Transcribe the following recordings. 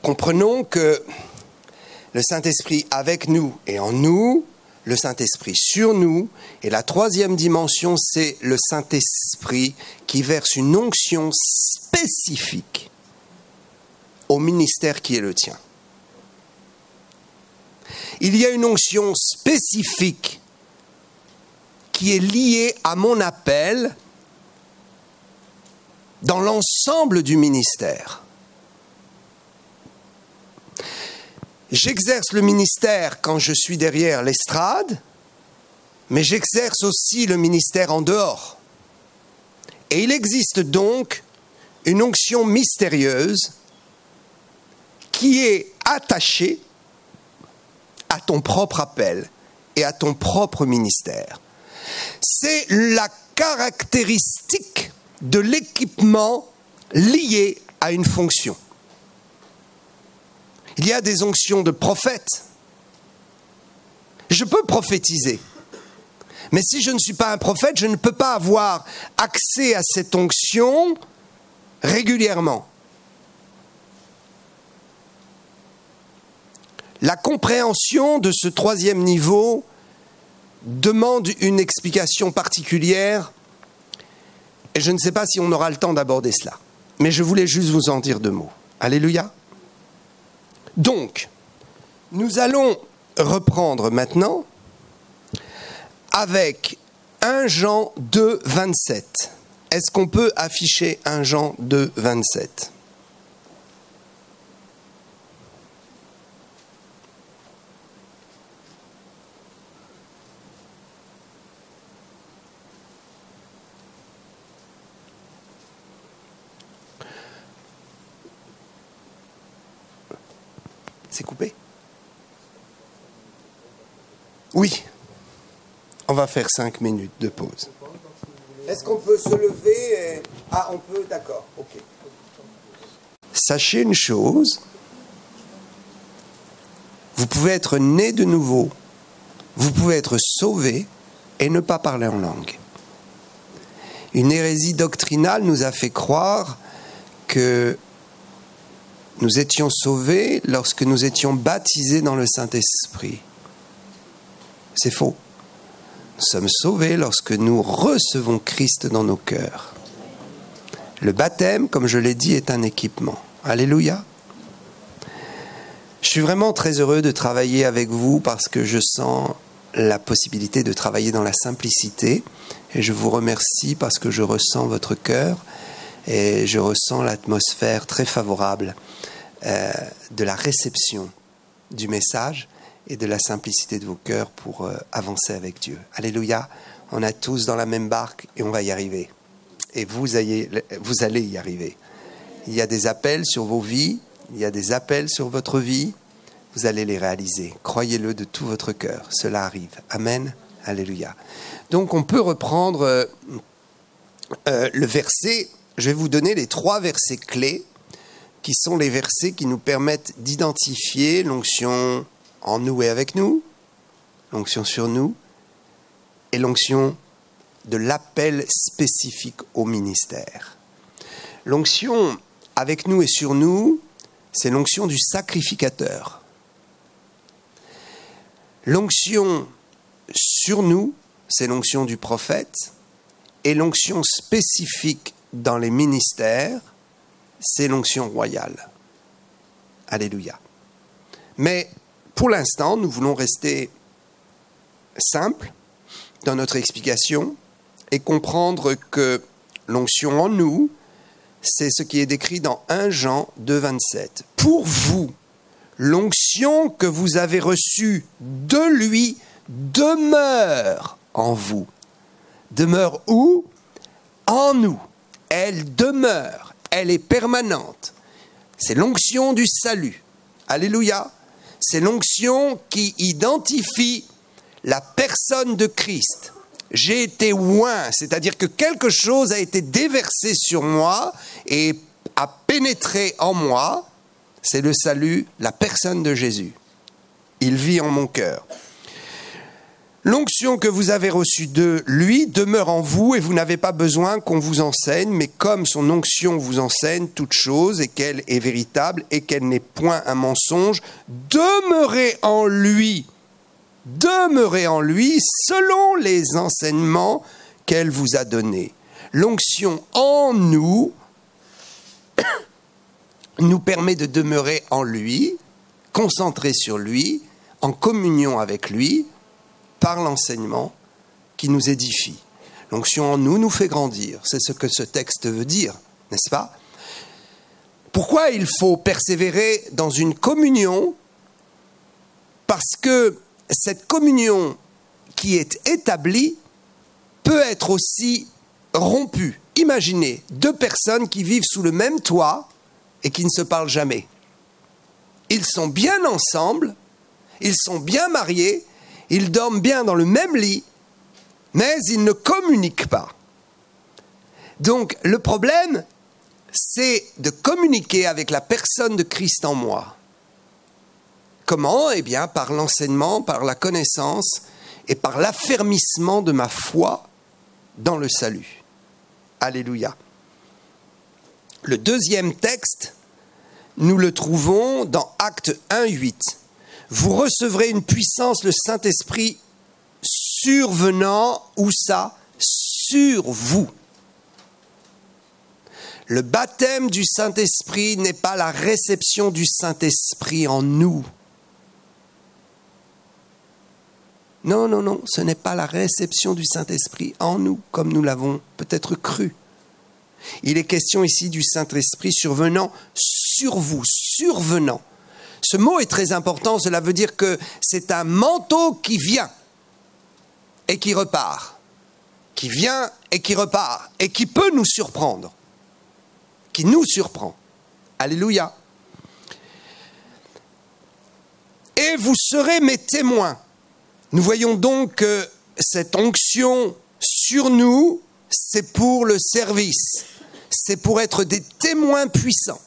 Comprenons que le Saint-Esprit avec nous et en nous, le Saint-Esprit sur nous, et la troisième dimension, c'est le Saint-Esprit qui verse une onction spécifique au ministère qui est le tien. Il y a une onction spécifique qui est liée à mon appel dans l'ensemble du ministère. J'exerce le ministère quand je suis derrière l'estrade, mais j'exerce aussi le ministère en dehors. Et il existe donc une onction mystérieuse qui est attachée à ton propre appel et à ton propre ministère. C'est la caractéristique de l'équipement lié à une fonction. Il y a des onctions de prophète. Je peux prophétiser. Mais si je ne suis pas un prophète, je ne peux pas avoir accès à cette onction régulièrement. La compréhension de ce troisième niveau demande une explication particulière et je ne sais pas si on aura le temps d'aborder cela. Mais je voulais juste vous en dire 2 mots. Alléluia. Donc, nous allons reprendre maintenant avec 1 Jean 2, 27. Est-ce qu'on peut afficher 1 Jean 2, 27 ? C'est coupé ? Oui. On va faire 5 minutes de pause. Est-ce qu'on peut se lever et... Ah, on peut, d'accord, ok. Sachez une chose, vous pouvez être né de nouveau, vous pouvez être sauvé et ne pas parler en langue. Une hérésie doctrinale nous a fait croire que nous étions sauvés lorsque nous étions baptisés dans le Saint-Esprit. C'est faux. Nous sommes sauvés lorsque nous recevons Christ dans nos cœurs. Le baptême, comme je l'ai dit, est un équipement. Alléluia. Je suis vraiment très heureux de travailler avec vous parce que je sens la possibilité de travailler dans la simplicité. Et je vous remercie parce que je ressens votre cœur et je ressens l'atmosphère très favorable de la réception du message et de la simplicité de vos cœurs pour avancer avec Dieu. Alléluia. On est tous dans la même barque et on va y arriver. Et vous allez y arriver. Il y a des appels sur vos vies, il y a des appels sur votre vie. Vous allez les réaliser. Croyez-le de tout votre cœur. Cela arrive. Amen. Alléluia. Donc on peut reprendre le verset. Je vais vous donner les 3 versets clés qui sont les versets qui nous permettent d'identifier l'onction en nous et avec nous, l'onction sur nous, et l'onction de l'appel spécifique au ministère. L'onction avec nous et sur nous, c'est l'onction du sacrificateur. L'onction sur nous, c'est l'onction du prophète, et l'onction spécifique dans les ministères, c'est l'onction royale. Alléluia. Mais pour l'instant, nous voulons rester simples dans notre explication et comprendre que l'onction en nous, c'est ce qui est décrit dans 1 Jean 2, 27. Pour vous, l'onction que vous avez reçue de lui demeure en vous. Demeure où ? En nous. Elle demeure. Elle est permanente. C'est l'onction du salut. Alléluia. C'est l'onction qui identifie la personne de Christ. J'ai été oint, c'est-à-dire que quelque chose a été déversé sur moi et a pénétré en moi. C'est le salut, la personne de Jésus. Il vit en mon cœur. L'onction que vous avez reçue de lui demeure en vous et vous n'avez pas besoin qu'on vous enseigne, mais comme son onction vous enseigne toute chose et qu'elle est véritable et qu'elle n'est point un mensonge, demeurez en lui selon les enseignements qu'elle vous a donnés. L'onction en nous nous permet de demeurer en lui, concentré sur lui, en communion avec lui, par l'enseignement qui nous édifie. L'onction en nous nous fait grandir. C'est ce que ce texte veut dire, n'est-ce pas? Pourquoi il faut persévérer dans une communion? Parce que cette communion qui est établie peut être aussi rompue. Imaginez 2 personnes qui vivent sous le même toit et qui ne se parlent jamais. Ils sont bien ensemble, ils sont bien mariés, ils dorment bien dans le même lit, mais ils ne communiquent pas. Donc le problème, c'est de communiquer avec la personne de Christ en moi. Comment? Eh bien, par l'enseignement, par la connaissance et par l'affermissement de ma foi dans le salut. Alléluia. Le deuxième texte, nous le trouvons dans Actes 1:8. Vous recevrez une puissance, le Saint-Esprit survenant, où ça? Sur vous. Le baptême du Saint-Esprit n'est pas la réception du Saint-Esprit en nous. Non, non, non, ce n'est pas la réception du Saint-Esprit en nous, comme nous l'avons peut-être cru. Il est question ici du Saint-Esprit survenant sur vous, survenant. Ce mot est très important, cela veut dire que c'est un manteau qui vient et qui repart. Qui vient et qui repart et qui peut nous surprendre. Qui nous surprend. Alléluia. Et vous serez mes témoins. Nous voyons donc que cette onction sur nous, c'est pour le service. C'est pour être des témoins puissants.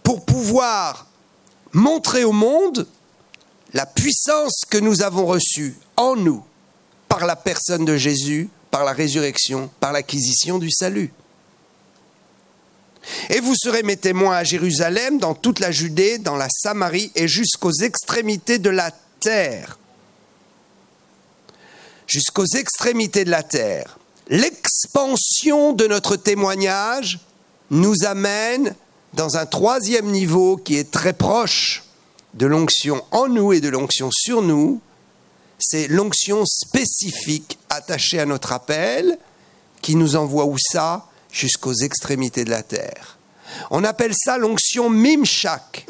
Pour pouvoir montrer au monde la puissance que nous avons reçue en nous par la personne de Jésus, par la résurrection, par l'acquisition du salut. Et vous serez mes témoins à Jérusalem, dans toute la Judée, dans la Samarie et jusqu'aux extrémités de la terre. Jusqu'aux extrémités de la terre. L'expansion de notre témoignage nous amène dans un 3e niveau qui est très proche de l'onction en nous et de l'onction sur nous. C'est l'onction spécifique attachée à notre appel qui nous envoie où ça? Jusqu'aux extrémités de la terre. On appelle ça l'onction Mimshak.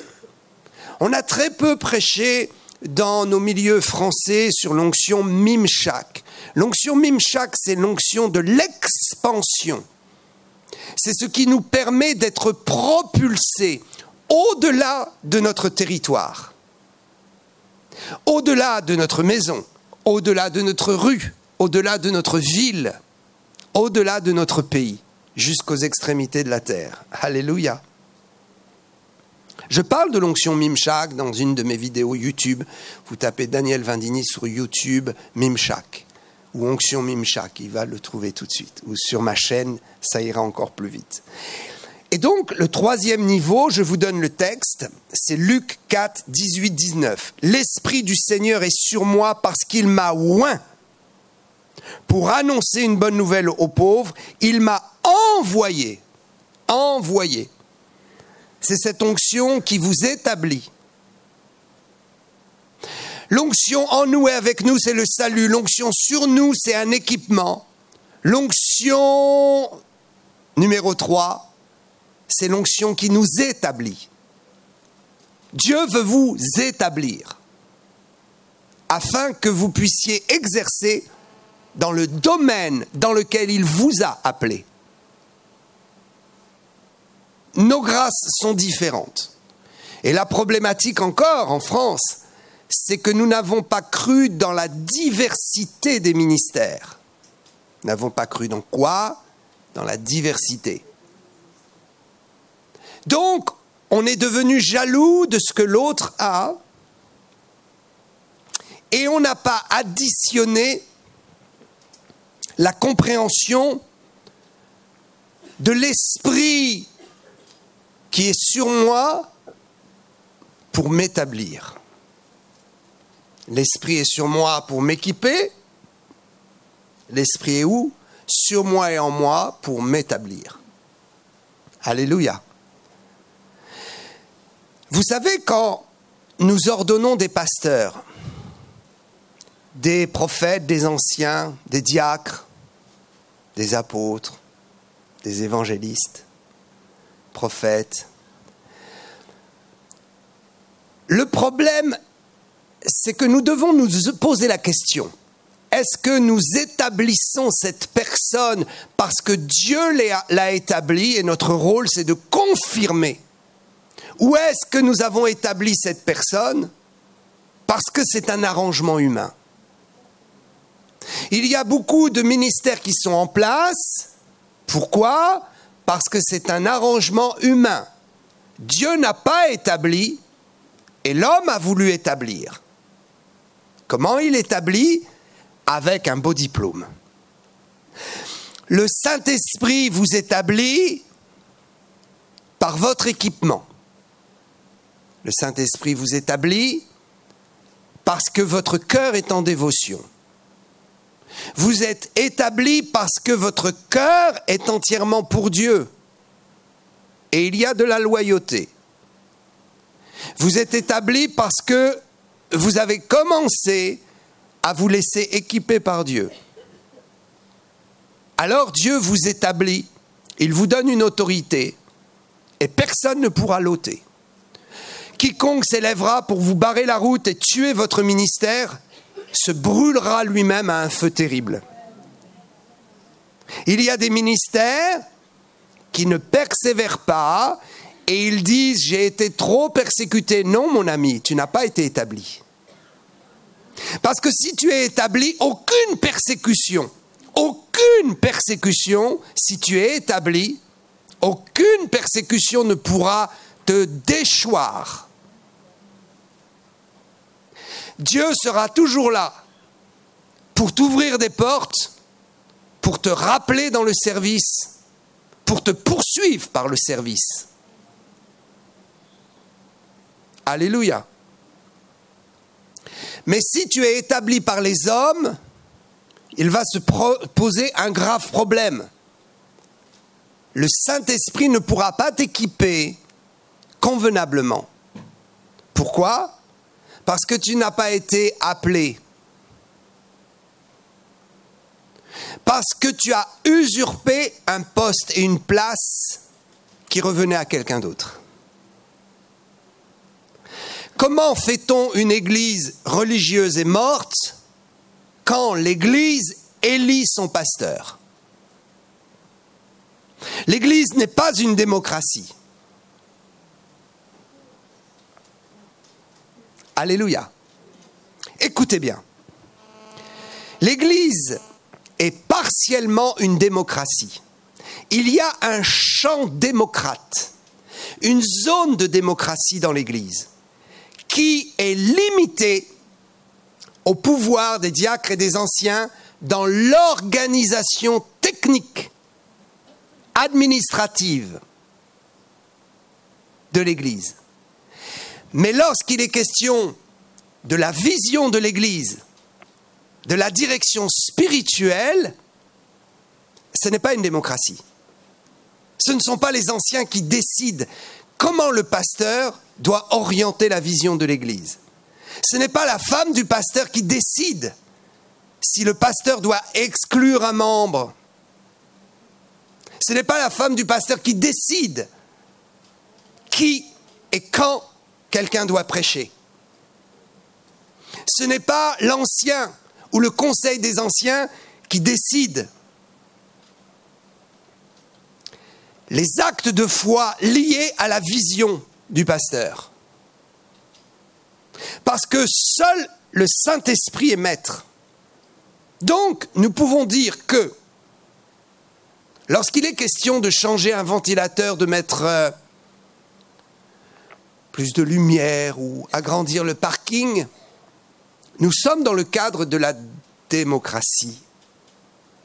On a très peu prêché dans nos milieux français sur l'onction Mimshak. L'onction Mimshak, c'est l'onction de l'expansion. C'est ce qui nous permet d'être propulsés au-delà de notre territoire, au-delà de notre maison, au-delà de notre rue, au-delà de notre ville, au-delà de notre pays, jusqu'aux extrémités de la terre. Alléluia. Je parle de l'onction Mimshak dans une de mes vidéos YouTube. Vous tapez Daniel Vindini sur YouTube, Mimshak, ou onction Mimshak, il va le trouver tout de suite. Ou sur ma chaîne, ça ira encore plus vite. Et donc, le 3e niveau, je vous donne le texte, c'est Luc 4, 18, 19. « L'Esprit du Seigneur est sur moi parce qu'il m'a oint pour annoncer une bonne nouvelle aux pauvres. Il m'a envoyé. » Envoyé. C'est cette onction qui vous établit. L'onction en nous et avec nous, c'est le salut. L'onction sur nous, c'est un équipement. L'onction numéro 3, c'est l'onction qui nous établit. Dieu veut vous établir afin que vous puissiez exercer dans le domaine dans lequel il vous a appelé. Nos grâces sont différentes. Et la problématique encore en France, c'est que nous n'avons pas cru dans la diversité des ministères. Nous n'avons pas cru dans quoi? Dans la diversité. Donc, on est devenu jaloux de ce que l'autre a et on n'a pas additionné la compréhension de l'esprit qui est sur moi pour m'établir. L'esprit est sur moi pour m'équiper. L'esprit est où? Sur moi et en moi pour m'établir. Alléluia. Vous savez, quand nous ordonnons des pasteurs, des prophètes, des anciens, des diacres, des apôtres, des évangélistes, prophètes, le problème, c'est que nous devons nous poser la question. Est-ce que nous établissons cette personne parce que Dieu l'a établie et notre rôle c'est de confirmer? Ou est-ce que nous avons établi cette personne parce que c'est un arrangement humain? Il y a beaucoup de ministères qui sont en place. Pourquoi? Parce que c'est un arrangement humain. Dieu n'a pas établi et l'homme a voulu établir. Comment il établit? Avec un beau diplôme. Le Saint-Esprit vous établit par votre équipement. Le Saint-Esprit vous établit parce que votre cœur est en dévotion. Vous êtes établi parce que votre cœur est entièrement pour Dieu. Et il y a de la loyauté. Vous êtes établi parce que vous avez commencé à vous laisser équiper par Dieu. Alors Dieu vous établit, il vous donne une autorité et personne ne pourra l'ôter. Quiconque s'élèvera pour vous barrer la route et tuer votre ministère se brûlera lui-même à un feu terrible. Il y a des ministères qui ne persévèrent pas et ils disent « j'ai été trop persécuté ». Non mon ami, tu n'as pas été établi. Parce que si tu es établi, aucune persécution, si tu es établi, aucune persécution ne pourra te déchoir. Dieu sera toujours là pour t'ouvrir des portes, pour te rappeler dans le service, pour te poursuivre par le service. Alléluia. Mais si tu es établi par les hommes, il va se poser un grave problème. Le Saint-Esprit ne pourra pas t'équiper convenablement. Pourquoi? Parce que tu n'as pas été appelé. Parce que tu as usurpé un poste et une place qui revenait à quelqu'un d'autre. Comment fait-on une église religieuse et morte quand l'église élit son pasteur? L'église n'est pas une démocratie. Alléluia. Écoutez bien. L'église est partiellement une démocratie. Il y a un champ démocrate, une zone de démocratie dans l'église, qui est limité au pouvoir des diacres et des anciens dans l'organisation technique, administrative de l'Église. Mais lorsqu'il est question de la vision de l'Église, de la direction spirituelle, ce n'est pas une démocratie. Ce ne sont pas les anciens qui décident comment le pasteur doit orienter la vision de l'Église. Ce n'est pas la femme du pasteur qui décide si le pasteur doit exclure un membre. Ce n'est pas la femme du pasteur qui décide qui et quand quelqu'un doit prêcher. Ce n'est pas l'ancien ou le conseil des anciens qui décide. Les actes de foi liés à la vision du pasteur. Parce que seul le Saint-Esprit est maître. Donc, nous pouvons dire que lorsqu'il est question de changer un ventilateur, de mettre plus de lumière ou agrandir le parking, Nous sommes dans le cadre de la démocratie,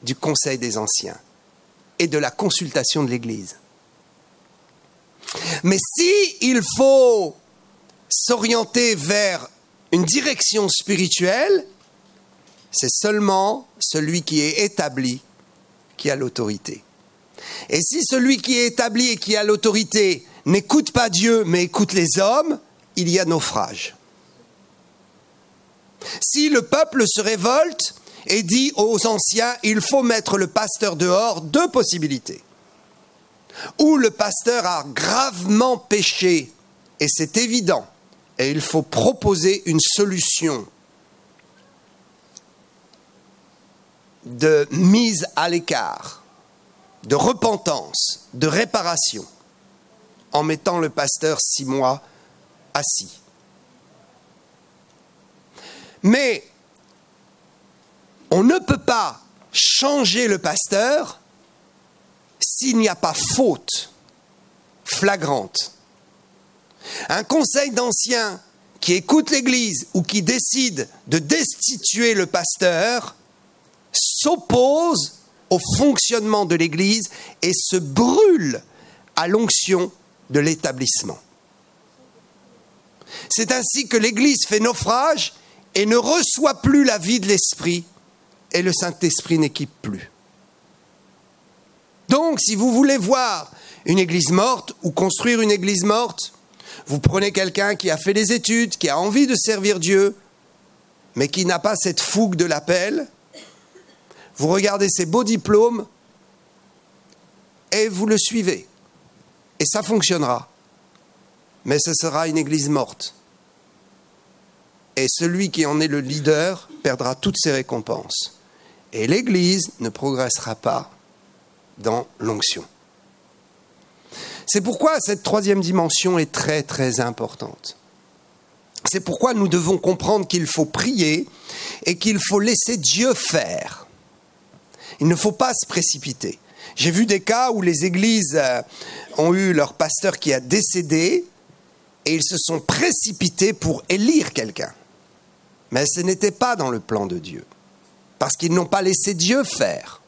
du Conseil des Anciens et de la consultation de l'Église. Mais si il faut s'orienter vers une direction spirituelle, c'est seulement celui qui est établi qui a l'autorité. Et si celui qui est établi et qui a l'autorité n'écoute pas Dieu, mais écoute les hommes, il y a naufrage. Si le peuple se révolte et dit aux anciens, il faut mettre le pasteur dehors, deux possibilités. Ou le pasteur a gravement péché, et c'est évident, et il faut proposer une solution de mise à l'écart, de repentance, de réparation, en mettant le pasteur 6 mois assis. Mais on ne peut pas changer le pasteur s'il n'y a pas faute flagrante. Un conseil d'anciens qui écoute l'Église ou qui décide de destituer le pasteur s'oppose au fonctionnement de l'Église et se brûle à l'onction de l'établissement. C'est ainsi que l'Église fait naufrage et ne reçoit plus la vie de l'Esprit, et le Saint-Esprit n'équipe plus. Donc, si vous voulez voir une église morte ou construire une église morte, vous prenez quelqu'un qui a fait des études, qui a envie de servir Dieu, mais qui n'a pas cette fougue de l'appel. Vous regardez ses beaux diplômes et vous le suivez. Et ça fonctionnera. Mais ce sera une église morte. Et celui qui en est le leader perdra toutes ses récompenses. Et l'Église ne progressera pas dans l'onction. C'est pourquoi cette troisième dimension est très très importante. C'est pourquoi nous devons comprendre qu'il faut prier et qu'il faut laisser Dieu faire. Il ne faut pas se précipiter. J'ai vu des cas où les églises ont eu leur pasteur qui a décédé et ils se sont précipités pour élire quelqu'un. Mais ce n'était pas dans le plan de Dieu, parce qu'ils n'ont pas laissé Dieu faire.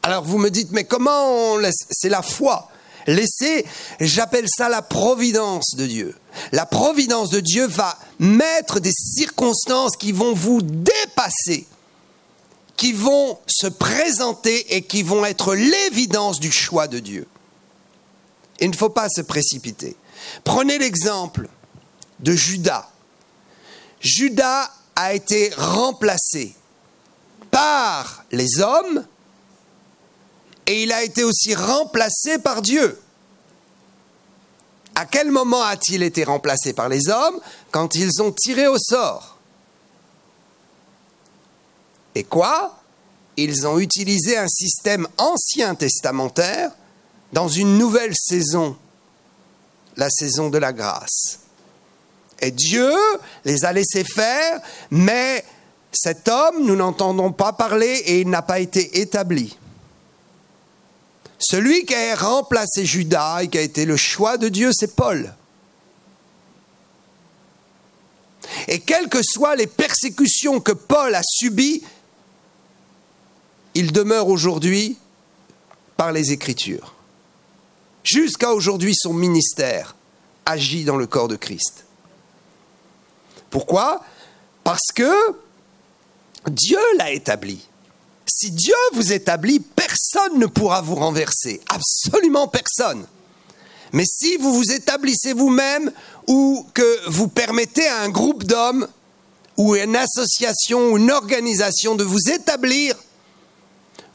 Alors vous me dites, mais comment on laisse? C'est la foi. Laisser, j'appelle ça la providence de Dieu. La providence de Dieu va mettre des circonstances qui vont vous dépasser, qui vont se présenter et qui vont être l'évidence du choix de Dieu. Il ne faut pas se précipiter. Prenez l'exemple de Judas. Judas a été remplacé par les hommes et il a été aussi remplacé par Dieu. À quel moment a-t-il été remplacé par les hommes? Quand ils ont tiré au sort. Et quoi? Ils ont utilisé un système ancien testamentaire dans une nouvelle saison, la saison de la grâce. Et Dieu les a laissés faire, mais cet homme, nous n'entendons pas parler et il n'a pas été établi. Celui qui a remplacé Judas et qui a été le choix de Dieu, c'est Paul. Et quelles que soient les persécutions que Paul a subies, il demeure aujourd'hui par les Écritures. Jusqu'à aujourd'hui, son ministère agit dans le corps de Christ. Pourquoi? Parce que Dieu l'a établi. Si Dieu vous établit, personne ne pourra vous renverser. Absolument personne. Mais si vous vous établissez vous-même ou que vous permettez à un groupe d'hommes ou une association ou une organisation de vous établir,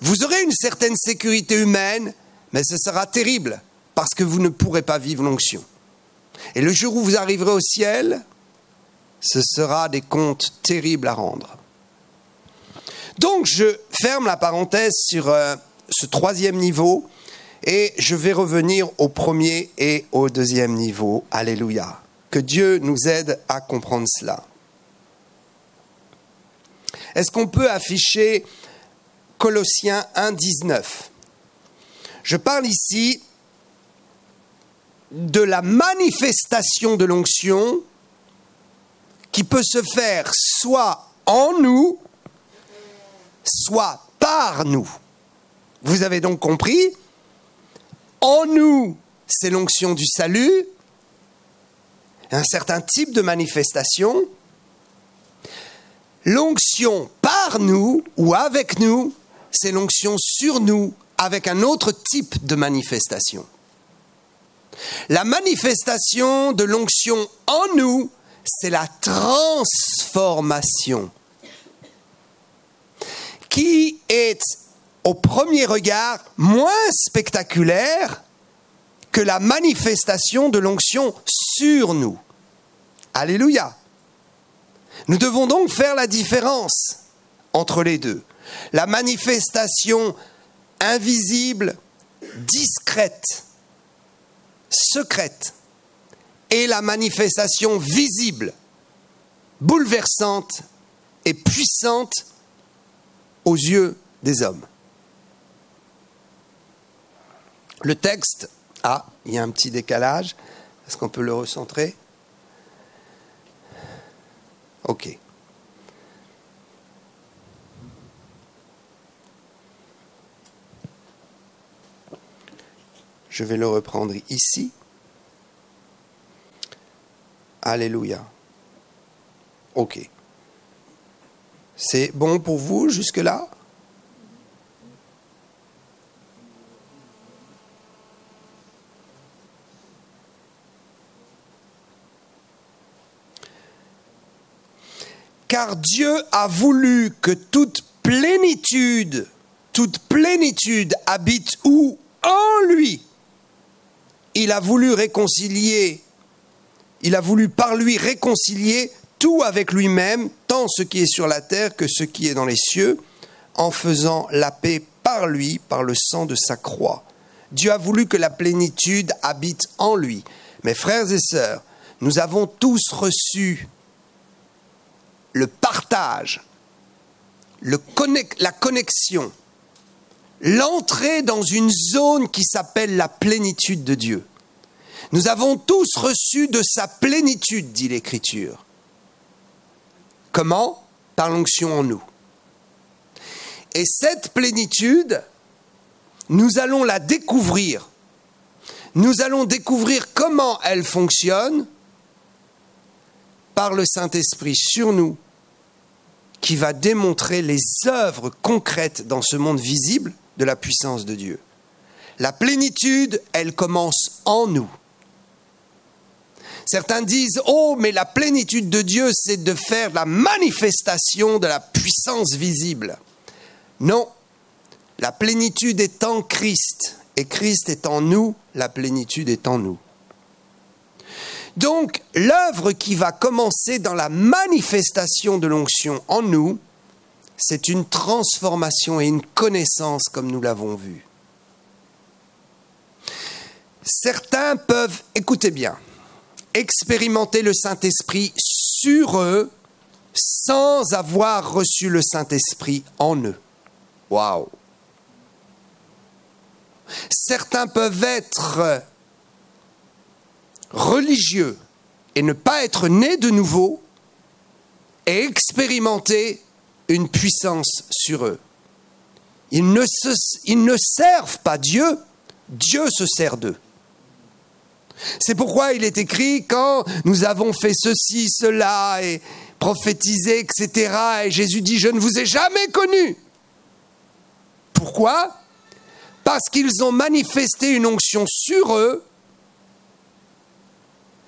vous aurez une certaine sécurité humaine, mais ce sera terrible parce que vous ne pourrez pas vivre l'onction. Et le jour où vous arriverez au ciel, ce sera des comptes terribles à rendre. Donc, je ferme la parenthèse sur ce troisième niveau et je vais revenir au premier et au deuxième niveau. Alléluia. Que Dieu nous aide à comprendre cela. Est-ce qu'on peut afficher Colossiens 1, 19? Je parle ici de la manifestation de l'onction qui peut se faire soit en nous, soit par nous. Vous avez donc compris, en nous, c'est l'onction du salut, un certain type de manifestation. L'onction par nous ou avec nous, c'est l'onction sur nous avec un autre type de manifestation. La manifestation de l'onction en nous, c'est la transformation qui est au premier regard moins spectaculaire que la manifestation de l'onction sur nous. Alléluia. Nous devons donc faire la différence entre les deux. La manifestation invisible, discrète, secrète, et la manifestation visible, bouleversante et puissante aux yeux des hommes. Le texte, il y a un petit décalage, est-ce qu'on peut le recentrer ? Ok. Je vais le reprendre ici. Alléluia. Ok. C'est bon pour vous jusque-là ? Car Dieu a voulu que toute plénitude habite où ? En lui. Il a voulu par lui réconcilier tout avec lui-même, tant ce qui est sur la terre que ce qui est dans les cieux, en faisant la paix par lui, par le sang de sa croix. Dieu a voulu que la plénitude habite en lui. Mes frères et sœurs, nous avons tous reçu le partage, la connexion, l'entrée dans une zone qui s'appelle la plénitude de Dieu. Nous avons tous reçu de sa plénitude, dit l'Écriture. Comment ? Par l'onction en nous. Et cette plénitude, nous allons la découvrir. Nous allons découvrir comment elle fonctionne par le Saint-Esprit sur nous, qui va démontrer les œuvres concrètes dans ce monde visible de la puissance de Dieu. La plénitude, elle commence en nous. Certains disent, mais la plénitude de Dieu, c'est de faire la manifestation de la puissance visible. Non, la plénitude est en Christ, et Christ est en nous, la plénitude est en nous. Donc, l'œuvre qui va commencer dans la manifestation de l'onction en nous, c'est une transformation et une connaissance comme nous l'avons vu. Certains peuvent, écoutez bien, expérimenter le Saint-Esprit sur eux sans avoir reçu le Saint-Esprit en eux. Waouh! Certains peuvent être religieux et ne pas être nés de nouveau et expérimenter une puissance sur eux. Ils ne servent pas Dieu, Dieu se sert d'eux. C'est pourquoi il est écrit, quand nous avons fait ceci, cela, et prophétisé, etc., et Jésus dit, je ne vous ai jamais connus. Pourquoi ? Parce qu'ils ont manifesté une onction sur eux,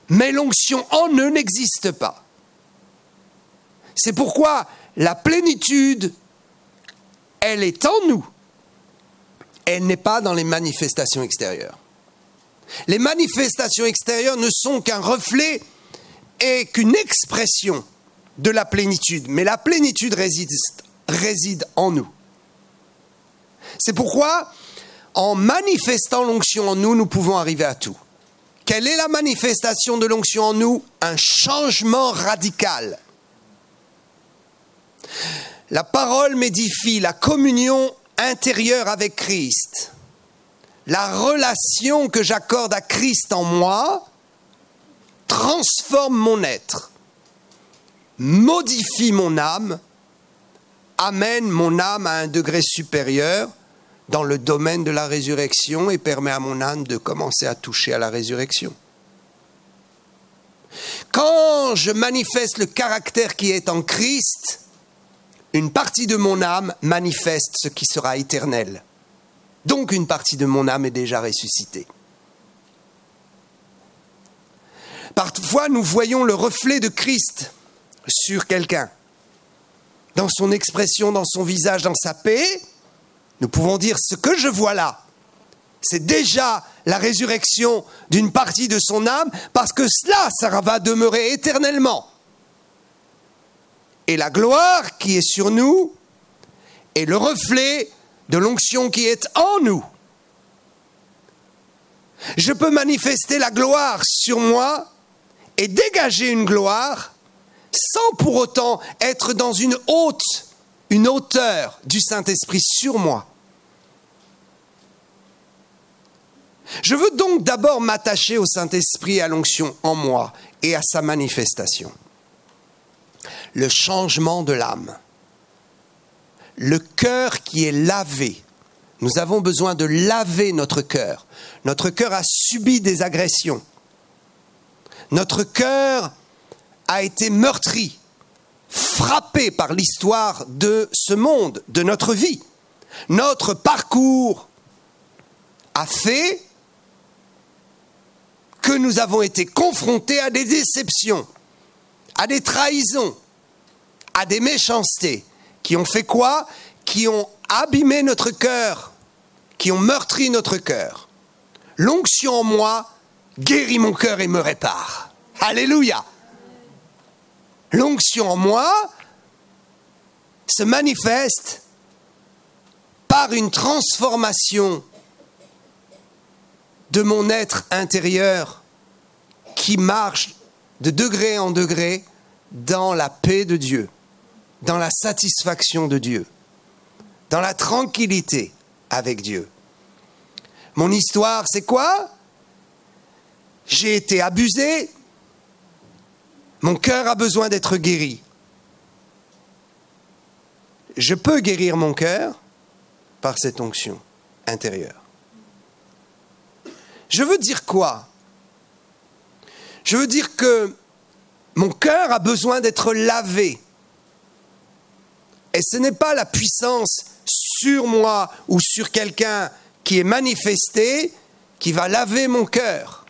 mais l'onction en eux n'existe pas. C'est pourquoi la plénitude, elle est en nous. Elle n'est pas dans les manifestations extérieures. Les manifestations extérieures ne sont qu'un reflet et qu'une expression de la plénitude. Mais la plénitude réside en nous. C'est pourquoi, en manifestant l'onction en nous, nous pouvons arriver à tout. Quelle est la manifestation de l'onction en nous ? Un changement radical. La parole m'édifie, la communion intérieure avec Christ, la relation que j'accorde à Christ en moi, transforme mon être, modifie mon âme, amène mon âme à un degré supérieur dans le domaine de la résurrection et permet à mon âme de commencer à toucher à la résurrection. Quand je manifeste le caractère qui est en Christ, une partie de mon âme manifeste ce qui sera éternel. Donc une partie de mon âme est déjà ressuscitée. Parfois, nous voyons le reflet de Christ sur quelqu'un. Dans son expression, dans son visage, dans sa paix, nous pouvons dire ce que je vois là, c'est déjà la résurrection d'une partie de son âme, parce que cela, ça va demeurer éternellement. Et la gloire qui est sur nous est le reflet de l'onction qui est en nous. Je peux manifester la gloire sur moi et dégager une gloire sans pour autant être dans une hauteur du Saint-Esprit sur moi. Je veux donc d'abord m'attacher au Saint-Esprit et à l'onction en moi et à sa manifestation. Le changement de l'âme. Le cœur qui est lavé. Nous avons besoin de laver notre cœur. Notre cœur a subi des agressions. Notre cœur a été meurtri, frappé par l'histoire de ce monde, de notre vie. Notre parcours a fait que nous avons été confrontés à des déceptions, à des trahisons, à des méchancetés, qui ont fait quoi? Qui ont abîmé notre cœur, qui ont meurtri notre cœur. L'onction en moi guérit mon cœur et me répare. Alléluia! L'onction en moi se manifeste par une transformation de mon être intérieur qui marche de degré en degré dans la paix de Dieu, dans la satisfaction de Dieu, dans la tranquillité avec Dieu. Mon histoire, c'est quoi? J'ai été abusé. Mon cœur a besoin d'être guéri. Je peux guérir mon cœur par cette onction intérieure. Je veux dire quoi? Je veux dire que mon cœur a besoin d'être lavé. Et ce n'est pas la puissance sur moi ou sur quelqu'un qui est manifestée qui va laver mon cœur.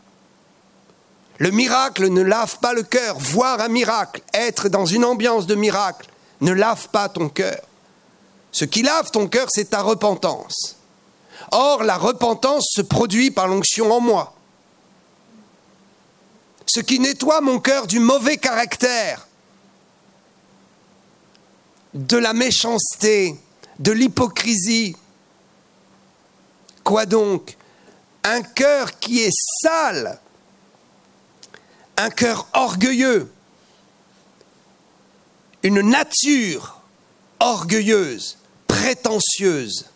Le miracle ne lave pas le cœur. Voir un miracle, être dans une ambiance de miracle, ne lave pas ton cœur. Ce qui lave ton cœur, c'est ta repentance. Or, la repentance se produit par l'onction en moi. Ce qui nettoie mon cœur du mauvais caractère, de la méchanceté, de l'hypocrisie. Quoi donc? Un cœur qui est sale, un cœur orgueilleux, une nature orgueilleuse, prétentieuse,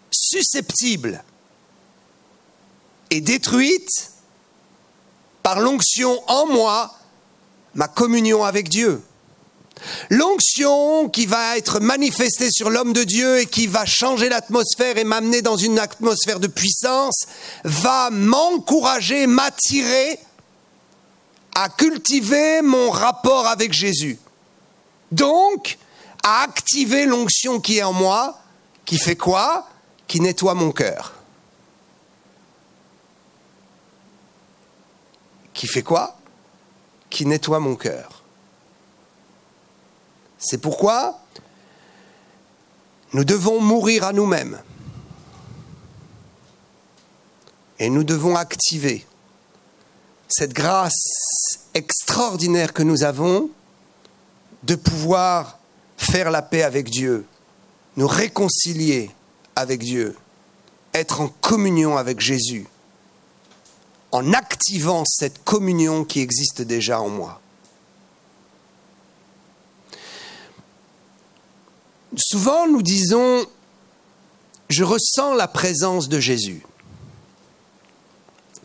susceptible et détruite par l'onction en moi, ma communion avec Dieu. L'onction qui va être manifestée sur l'homme de Dieu et qui va changer l'atmosphère et m'amener dans une atmosphère de puissance, va m'encourager, m'attirer à cultiver mon rapport avec Jésus. Donc, à activer l'onction qui est en moi, qui fait quoi? Qui nettoie mon cœur. Qui fait quoi? Qui nettoie mon cœur. C'est pourquoi nous devons mourir à nous-mêmes. Et nous devons activer cette grâce extraordinaire que nous avons de pouvoir faire la paix avec Dieu, nous réconcilier avec Dieu, être en communion avec Jésus, en activant cette communion qui existe déjà en moi. Souvent, nous disons « je ressens la présence de Jésus ».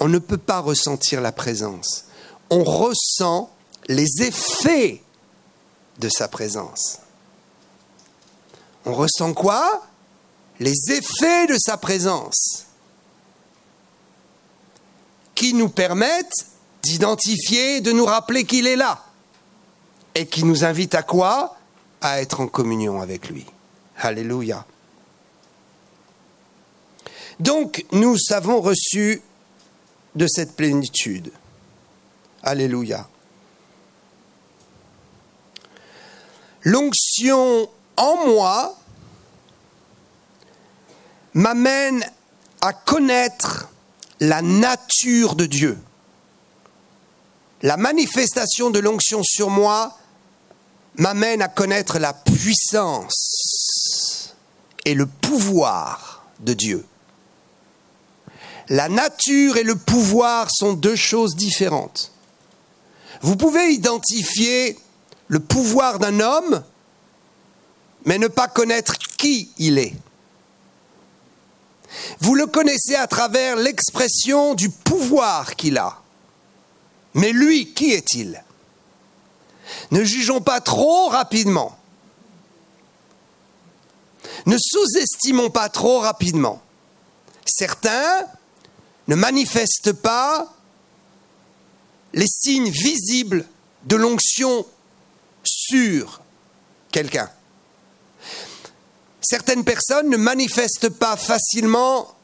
On ne peut pas ressentir la présence. On ressent les effets de sa présence. On ressent quoi? Les effets de sa présence, qui nous permettent d'identifier, de nous rappeler qu'il est là, et qui nous invite à quoi? À être en communion avec lui. Alléluia. Donc, nous avons reçu de cette plénitude. Alléluia. L'onction en moi m'amène à connaître la nature de Dieu. La manifestation de l'onction sur moi m'amène à connaître la puissance et le pouvoir de Dieu. La nature et le pouvoir sont deux choses différentes. Vous pouvez identifier le pouvoir d'un homme, mais ne pas connaître qui il est. Vous le connaissez à travers l'expression du pouvoir qu'il a. Mais lui, qui est-il? Ne jugeons pas trop rapidement. Ne sous-estimons pas trop rapidement. Certains ne manifestent pas les signes visibles de l'onction sur quelqu'un. Certaines personnes ne manifestent pas facilement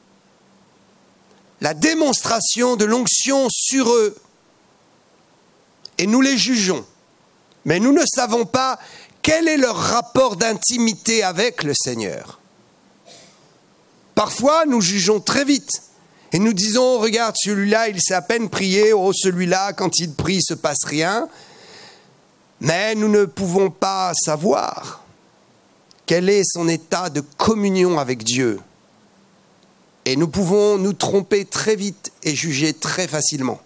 la démonstration de l'onction sur eux. Et nous les jugeons. Mais nous ne savons pas quel est leur rapport d'intimité avec le Seigneur. Parfois, nous jugeons très vite. Et nous disons, regarde, celui-là, il sait à peine prier. Oh, celui-là, quand il prie, il ne se passe rien. Mais nous ne pouvons pas savoir quel est son état de communion avec Dieu. Et nous pouvons nous tromper très vite et juger très facilement.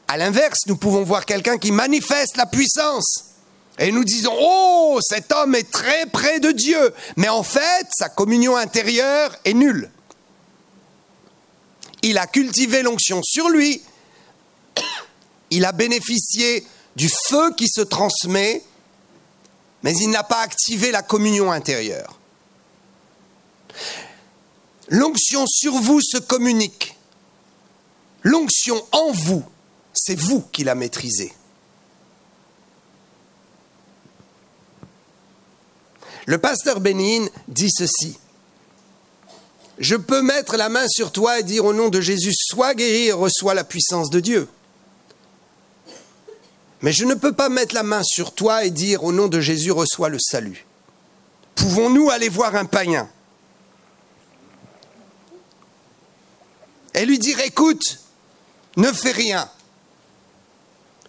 À l'inverse, nous pouvons voir quelqu'un qui manifeste la puissance. Et nous disons, oh, cet homme est très près de Dieu. Mais en fait, sa communion intérieure est nulle. Il a cultivé l'onction sur lui. Il a bénéficié du feu qui se transmet, mais il n'a pas activé la communion intérieure. L'onction sur vous se communique. L'onction en vous, c'est vous qui la maîtrisez. Le pasteur Bénin dit ceci: je peux mettre la main sur toi et dire au nom de Jésus, sois guéri et reçois la puissance de Dieu. Mais je ne peux pas mettre la main sur toi et dire au nom de Jésus, reçois le salut. Pouvons-nous aller voir un païen et lui dire, écoute, ne fais rien.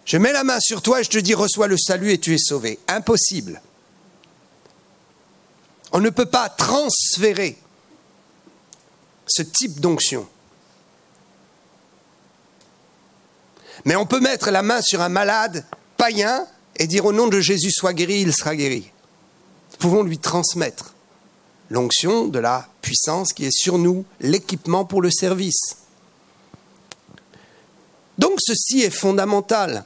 Je mets la main sur toi et je te dis, reçois le salut et tu es sauvé. Impossible. On ne peut pas transférer ce type d'onction. Mais on peut mettre la main sur un malade païen et dire au nom de Jésus, sois guéri, il sera guéri. Nous pouvons lui transmettre l'onction de la puissance qui est sur nous, l'équipement pour le service. Donc ceci est fondamental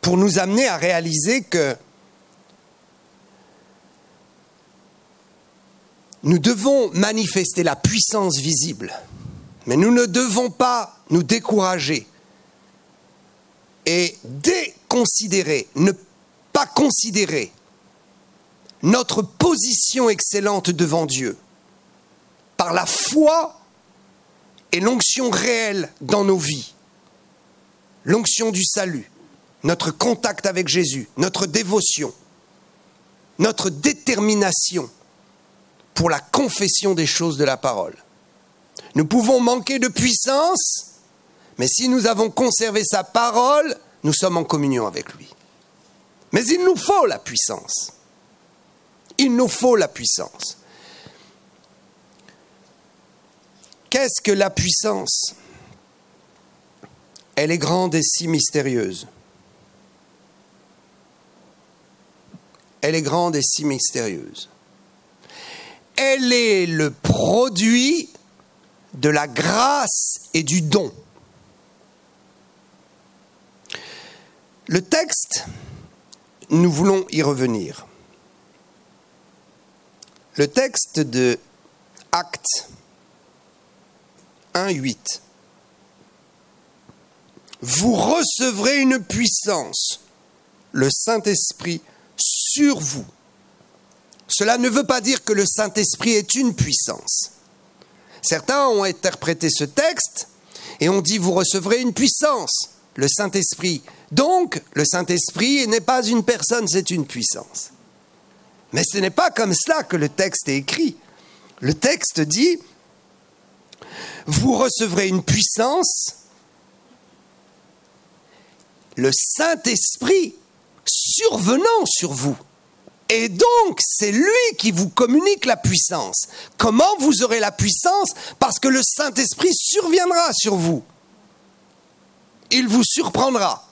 pour nous amener à réaliser que nous devons manifester la puissance visible, mais nous ne devons pas nous décourager et déconsidérer, ne pas considérer notre position excellente devant Dieu par la foi et l'onction réelle dans nos vies, l'onction du salut, notre contact avec Jésus, notre dévotion, notre détermination pour la confession des choses de la parole. Nous pouvons manquer de puissance, mais si nous avons conservé sa parole, nous sommes en communion avec lui. Mais il nous faut la puissance. Il nous faut la puissance. Qu'est-ce que la puissance? Elle est grande et si mystérieuse. Elle est grande et si mystérieuse. Elle est le produit de la grâce et du don. Le texte, nous voulons y revenir. Le texte de Actes 1:8. Vous recevrez une puissance, le Saint-Esprit sur vous. Cela ne veut pas dire que le Saint-Esprit est une puissance. Certains ont interprété ce texte et ont dit vous recevrez une puissance, le Saint-Esprit. Donc, le Saint-Esprit n'est pas une personne, c'est une puissance. Mais ce n'est pas comme cela que le texte est écrit. Le texte dit vous recevrez une puissance, le Saint-Esprit survenant sur vous. Et donc, c'est lui qui vous communique la puissance. Comment vous aurez la puissance? Parce que le Saint-Esprit surviendra sur vous. Il vous surprendra.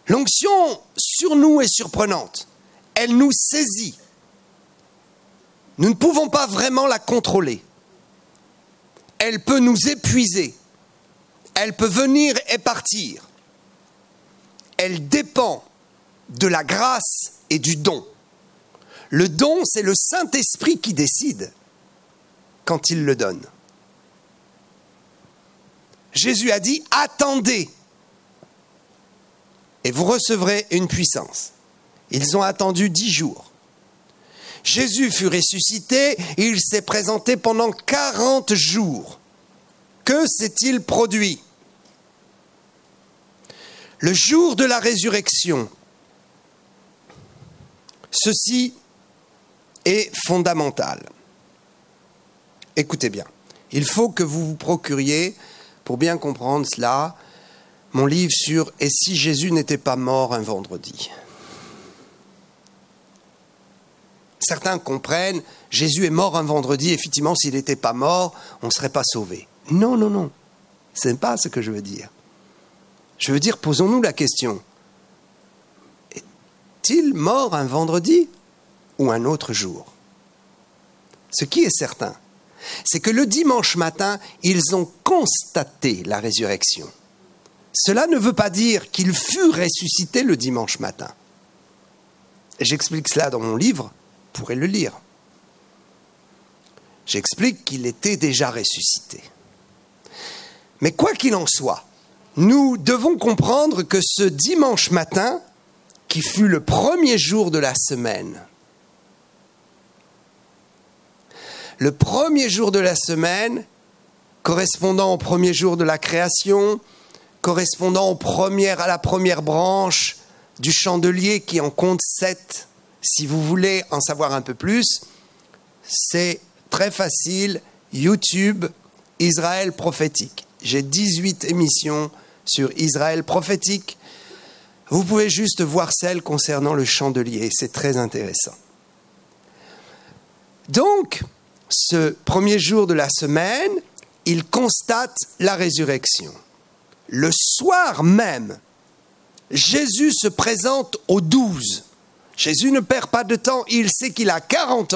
L'onction sur nous est surprenante. Elle nous saisit. Nous ne pouvons pas vraiment la contrôler. Elle peut nous épuiser. Elle peut venir et partir. Elle dépend de la grâce et du don. Le don, c'est le Saint-Esprit qui décide quand il le donne. Jésus a dit, attendez et vous recevrez une puissance. Ils ont attendu 10 jours. Jésus fut ressuscité et il s'est présenté pendant 40 jours. Que s'est-il produit? Le jour de la résurrection, ceci est fondamental. Écoutez bien, il faut que vous vous procuriez, pour bien comprendre cela, mon livre sur « Et si Jésus n'était pas mort un vendredi ?» Certains comprennent, Jésus est mort un vendredi, effectivement, s'il n'était pas mort, on ne serait pas sauvé. Non, non, non, ce n'est pas ce que je veux dire. Je veux dire, posons-nous la question. Est-il mort un vendredi ou un autre jour? Ce qui est certain, c'est que le dimanche matin, ils ont constaté la résurrection. Cela ne veut pas dire qu'il fut ressuscité le dimanche matin. J'explique cela dans mon livre, vous pourrez le lire. J'explique qu'il était déjà ressuscité. Mais quoi qu'il en soit, nous devons comprendre que ce dimanche matin, qui fut le premier jour de la semaine, le premier jour de la semaine, correspondant au premier jour de la création, correspondant à la première branche du chandelier qui en compte 7, si vous voulez en savoir un peu plus, c'est très facile, YouTube, Israël prophétique. J'ai 18 émissions sur Israël prophétique. Vous pouvez juste voir celle concernant le chandelier, c'est très intéressant. Donc, ce premier jour de la semaine, il constate la résurrection. Le soir même, Jésus se présente aux 12. Jésus ne perd pas de temps, il sait qu'il a 40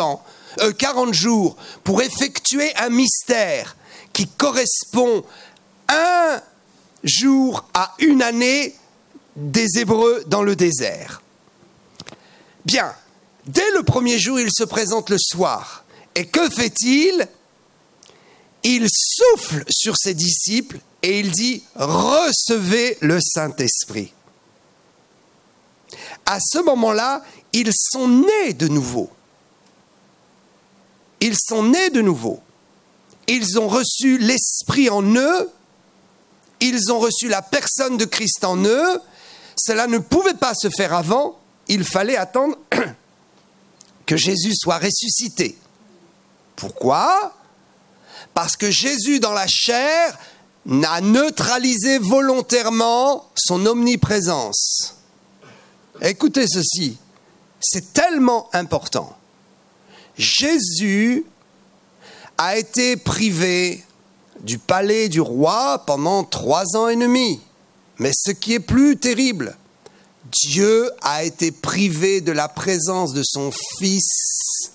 jours pour effectuer un mystère qui correspond un jour à une année des Hébreux dans le désert. Bien, dès le premier jour, il se présente le soir. Et que fait-il? Il souffle sur ses disciples et il dit « Recevez le Saint-Esprit ». À ce moment-là, ils sont nés de nouveau. Ils sont nés de nouveau. Ils ont reçu l'Esprit en eux. Ils ont reçu la personne de Christ en eux. Cela ne pouvait pas se faire avant. Il fallait attendre que Jésus soit ressuscité. Pourquoi? Parce que Jésus, dans la chair, n'a neutralisé volontairement son omniprésence. Écoutez ceci, c'est tellement important. Jésus a été privé du palais du roi pendant 3 ans et demi. Mais ce qui est plus terrible, Dieu a été privé de la présence de son Fils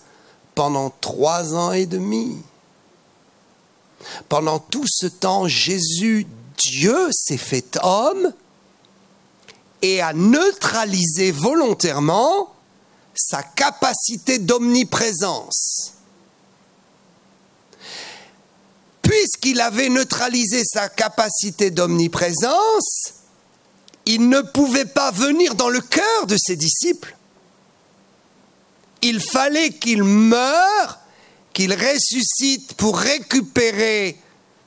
pendant 3 ans et demi. Pendant tout ce temps, Jésus, Dieu, s'est fait homme et a neutralisé volontairement sa capacité d'omniprésence. Puisqu'il avait neutralisé sa capacité d'omniprésence, il ne pouvait pas venir dans le cœur de ses disciples. Il fallait qu'il meure, qu'il ressuscite pour récupérer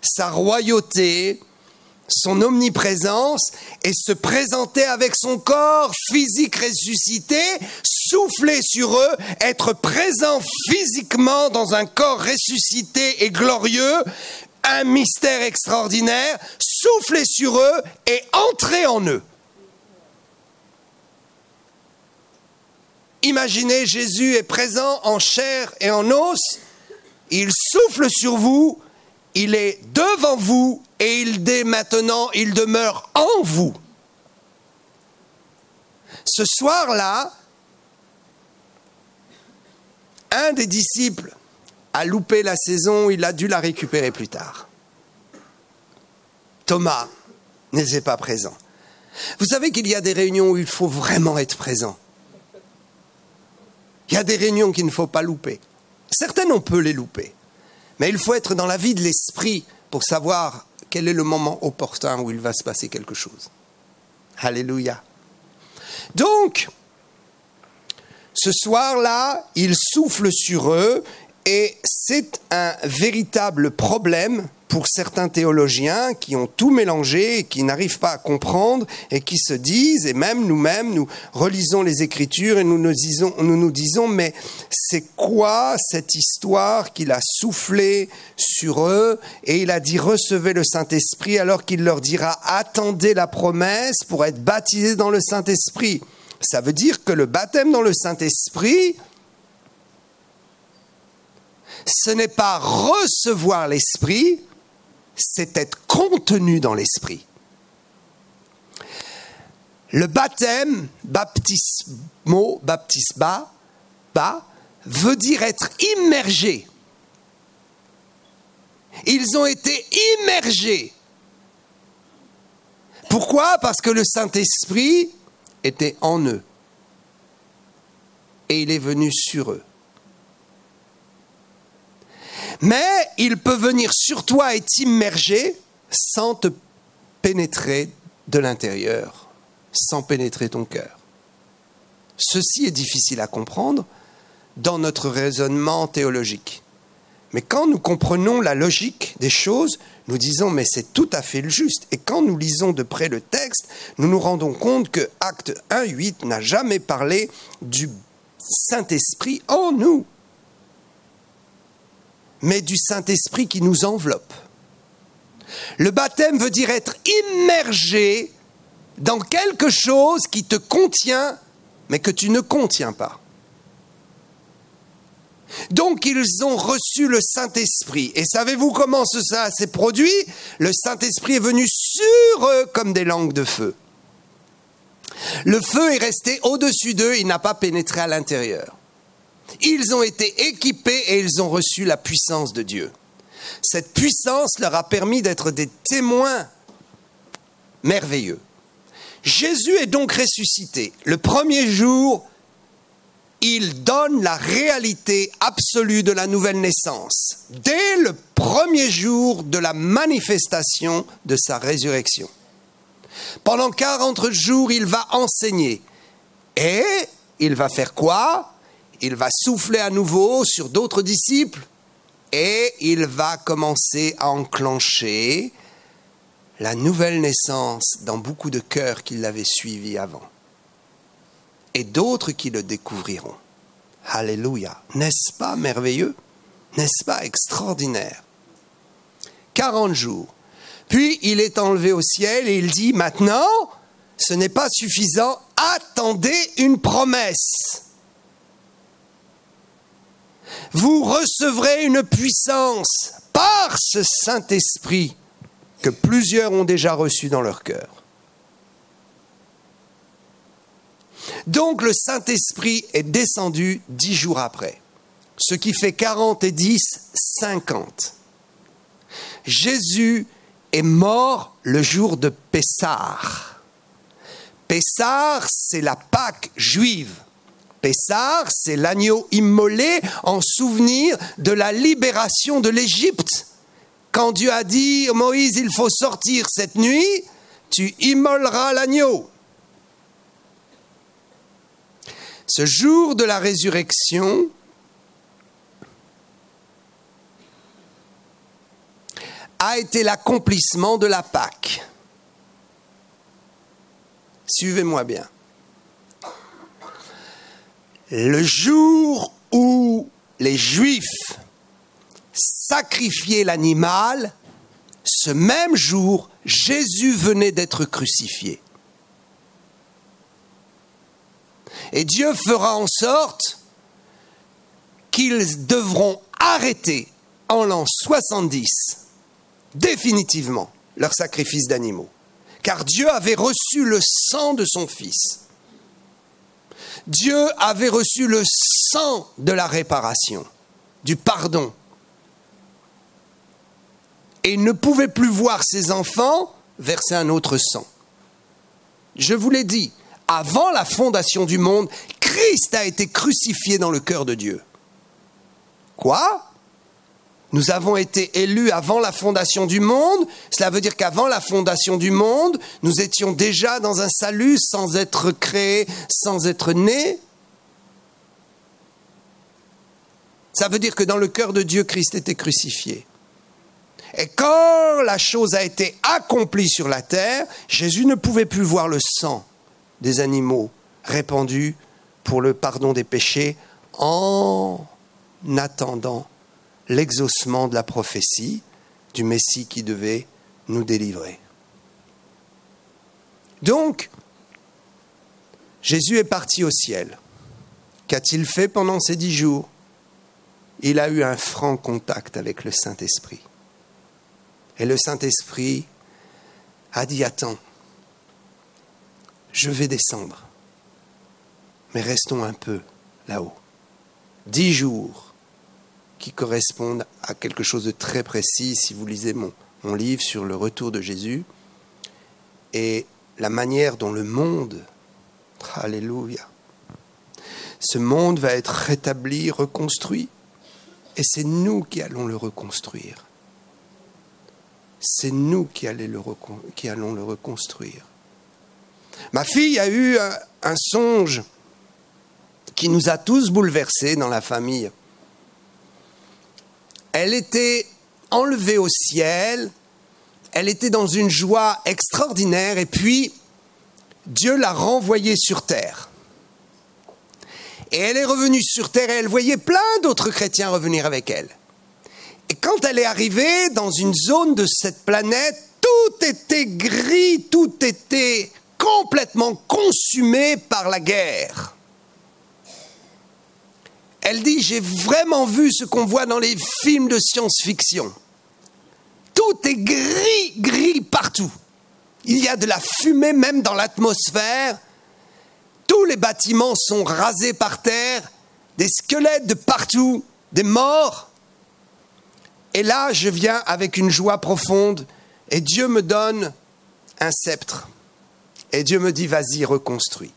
sa royauté, son omniprésence, et se présenter avec son corps physique ressuscité, souffler sur eux, être présent physiquement dans un corps ressuscité et glorieux, un mystère extraordinaire, souffler sur eux et entrer en eux. Imaginez, Jésus est présent en chair et en os, il souffle sur vous, il est devant vous et dès maintenant, il demeure en vous. Ce soir-là, un des disciples a loupé la saison, il a dû la récupérer plus tard. Thomas n'était pas présent. Vous savez qu'il y a des réunions où il faut vraiment être présent. Il y a des réunions qu'il ne faut pas louper. Certaines, on peut les louper. Mais il faut être dans la vie de l'esprit pour savoir quel est le moment opportun où il va se passer quelque chose. Alléluia. Donc, ce soir-là, il souffle sur eux et c'est un véritable problème pour certains théologiens qui ont tout mélangé et qui n'arrivent pas à comprendre et qui se disent, et même nous-mêmes, nous relisons les Écritures et nous nous disons, mais c'est quoi cette histoire qu'il a soufflé sur eux et il a dit recevez le Saint-Esprit alors qu'il leur dira attendez la promesse pour être baptisés dans le Saint-Esprit. Ça veut dire que le baptême dans le Saint-Esprit, ce n'est pas recevoir l'Esprit, c'est être contenu dans l'Esprit. Le baptême, baptisma, veut dire être immergé. Ils ont été immergés. Pourquoi ? Parce que le Saint-Esprit était en eux. Et il est venu sur eux. Mais il peut venir sur toi et t'immerger sans te pénétrer de l'intérieur, sans pénétrer ton cœur. Ceci est difficile à comprendre dans notre raisonnement théologique. Mais quand nous comprenons la logique des choses, nous disons mais c'est tout à fait le juste. Et quand nous lisons de près le texte, nous nous rendons compte que Acte 1:8 n'a jamais parlé du Saint-Esprit en nous, mais du Saint-Esprit qui nous enveloppe. Le baptême veut dire être immergé dans quelque chose qui te contient, mais que tu ne contiens pas. Donc ils ont reçu le Saint-Esprit. Et savez-vous comment ça s'est produit ? Le Saint-Esprit est venu sur eux comme des langues de feu. Le feu est resté au-dessus d'eux, il n'a pas pénétré à l'intérieur. Ils ont été équipés et ils ont reçu la puissance de Dieu. Cette puissance leur a permis d'être des témoins merveilleux. Jésus est donc ressuscité. Le premier jour, il donne la réalité absolue de la nouvelle naissance, dès le premier jour de la manifestation de sa résurrection. Pendant 40 jours, il va enseigner. Et il va faire quoi ? Il va souffler à nouveau sur d'autres disciples et il va commencer à enclencher la nouvelle naissance dans beaucoup de cœurs qui l'avaient suivi avant. Et d'autres qui le découvriront. Alléluia. N'est-ce pas merveilleux ? N'est-ce pas extraordinaire ? 40 jours. Puis il est enlevé au ciel et il dit maintenant, ce n'est pas suffisant, attendez une promesse. Vous recevrez une puissance par ce Saint-Esprit que plusieurs ont déjà reçu dans leur cœur. Donc le Saint-Esprit est descendu 10 jours après, ce qui fait 40 et 10, 50. Jésus est mort le jour de Pessah. Pessah, c'est la Pâque juive. Pessah, c'est l'agneau immolé en souvenir de la libération de l'Égypte. Quand Dieu a dit « Moïse, il faut sortir cette nuit, tu immoleras l'agneau ». Ce jour de la résurrection a été l'accomplissement de la Pâque. Suivez-moi bien. Le jour où les Juifs sacrifiaient l'animal, ce même jour, Jésus venait d'être crucifié. Et Dieu fera en sorte qu'ils devront arrêter en l'an 70 définitivement leur sacrifice d'animaux. Car Dieu avait reçu le sang de son Fils. Dieu avait reçu le sang de la réparation, du pardon. Et il ne pouvait plus voir ses enfants verser un autre sang. Je vous l'ai dit, avant la fondation du monde, Christ a été crucifié dans le cœur de Dieu. Quoi ? Nous avons été élus avant la fondation du monde. Cela veut dire qu'avant la fondation du monde, nous étions déjà dans un salut sans être créés, sans être nés. Ça veut dire que dans le cœur de Dieu, Christ était crucifié. Et quand la chose a été accomplie sur la terre, Jésus ne pouvait plus voir le sang des animaux répandus pour le pardon des péchés en attendant l'exaucement de la prophétie du Messie qui devait nous délivrer. Donc, Jésus est parti au ciel. Qu'a-t-il fait pendant ces 10 jours ? Il a eu un franc contact avec le Saint-Esprit. Et le Saint-Esprit a dit « Attends, je vais descendre, mais restons un peu là-haut. » 10 jours qui correspondent à quelque chose de très précis, si vous lisez mon livre sur le retour de Jésus, et la manière dont le monde, alléluia, ce monde va être rétabli, reconstruit, et c'est nous qui allons le reconstruire. C'est nous qui allons le reconstruire. Ma fille a eu un songe qui nous a tous bouleversés dans la famille. Elle était enlevée au ciel, elle était dans une joie extraordinaire, et puis Dieu l'a renvoyée sur terre. Et elle est revenue sur terre et elle voyait plein d'autres chrétiens revenir avec elle. Et quand elle est arrivée dans une zone de cette planète, tout était gris, tout était complètement consumé par la guerre. Elle dit, j'ai vraiment vu ce qu'on voit dans les films de science-fiction. Tout est gris, gris partout. Il y a de la fumée même dans l'atmosphère. Tous les bâtiments sont rasés par terre, des squelettes de partout, des morts. Et là, je viens avec une joie profonde et Dieu me donne un sceptre. Et Dieu me dit, vas-y, reconstruis.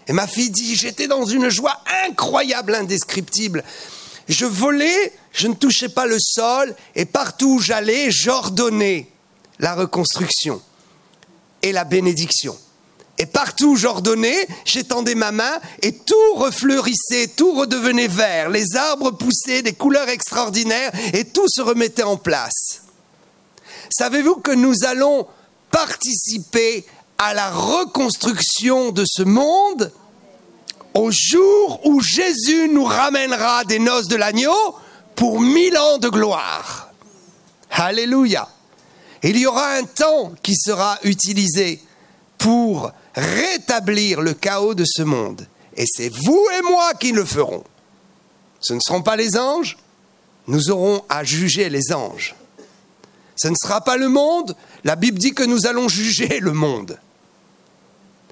Et ma fille dit, j'étais dans une joie incroyable, indescriptible. Je volais, je ne touchais pas le sol, et partout où j'allais, j'ordonnais la reconstruction et la bénédiction. Et partout où j'ordonnais, j'étendais ma main, et tout refleurissait, tout redevenait vert. Les arbres poussaient des couleurs extraordinaires, et tout se remettait en place. Savez-vous que nous allons participer à la reconstruction de ce monde au jour où Jésus nous ramènera des noces de l'agneau pour 1000 ans de gloire. Alléluia. Il y aura un temps qui sera utilisé pour rétablir le chaos de ce monde. Et c'est vous et moi qui le ferons. Ce ne seront pas les anges, nous aurons à juger les anges. Ce ne sera pas le monde, la Bible dit que nous allons juger le monde.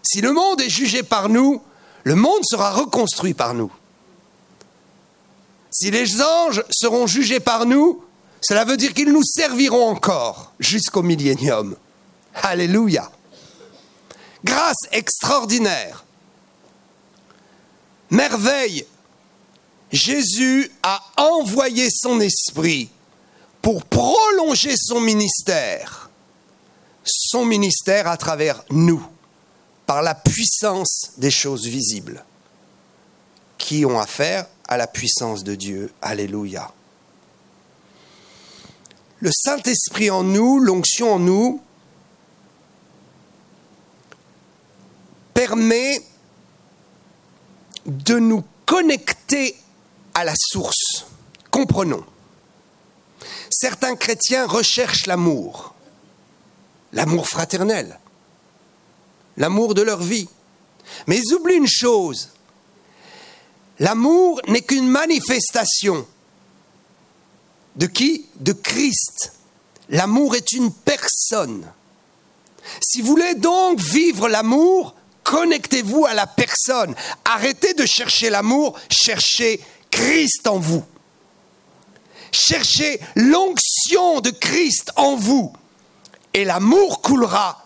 Si le monde est jugé par nous, le monde sera reconstruit par nous. Si les anges seront jugés par nous, cela veut dire qu'ils nous serviront encore jusqu'au millénium. Alléluia. grâce extraordinaire, merveille, Jésus a envoyé son esprit pour prolonger son ministère à travers nous, par la puissance des choses visibles, qui ont affaire à la puissance de Dieu. Alléluia. Le Saint-Esprit en nous, l'onction en nous, permet de nous connecter à la source. Comprenons. Certains chrétiens recherchent l'amour fraternel, l'amour de leur vie. Mais ils oublient une chose. L'amour n'est qu'une manifestation. De qui? De Christ. L'amour est une personne. Si vous voulez donc vivre l'amour, connectez-vous à la personne. Arrêtez de chercher l'amour, cherchez Christ en vous. Cherchez l'onction de Christ en vous. Et l'amour coulera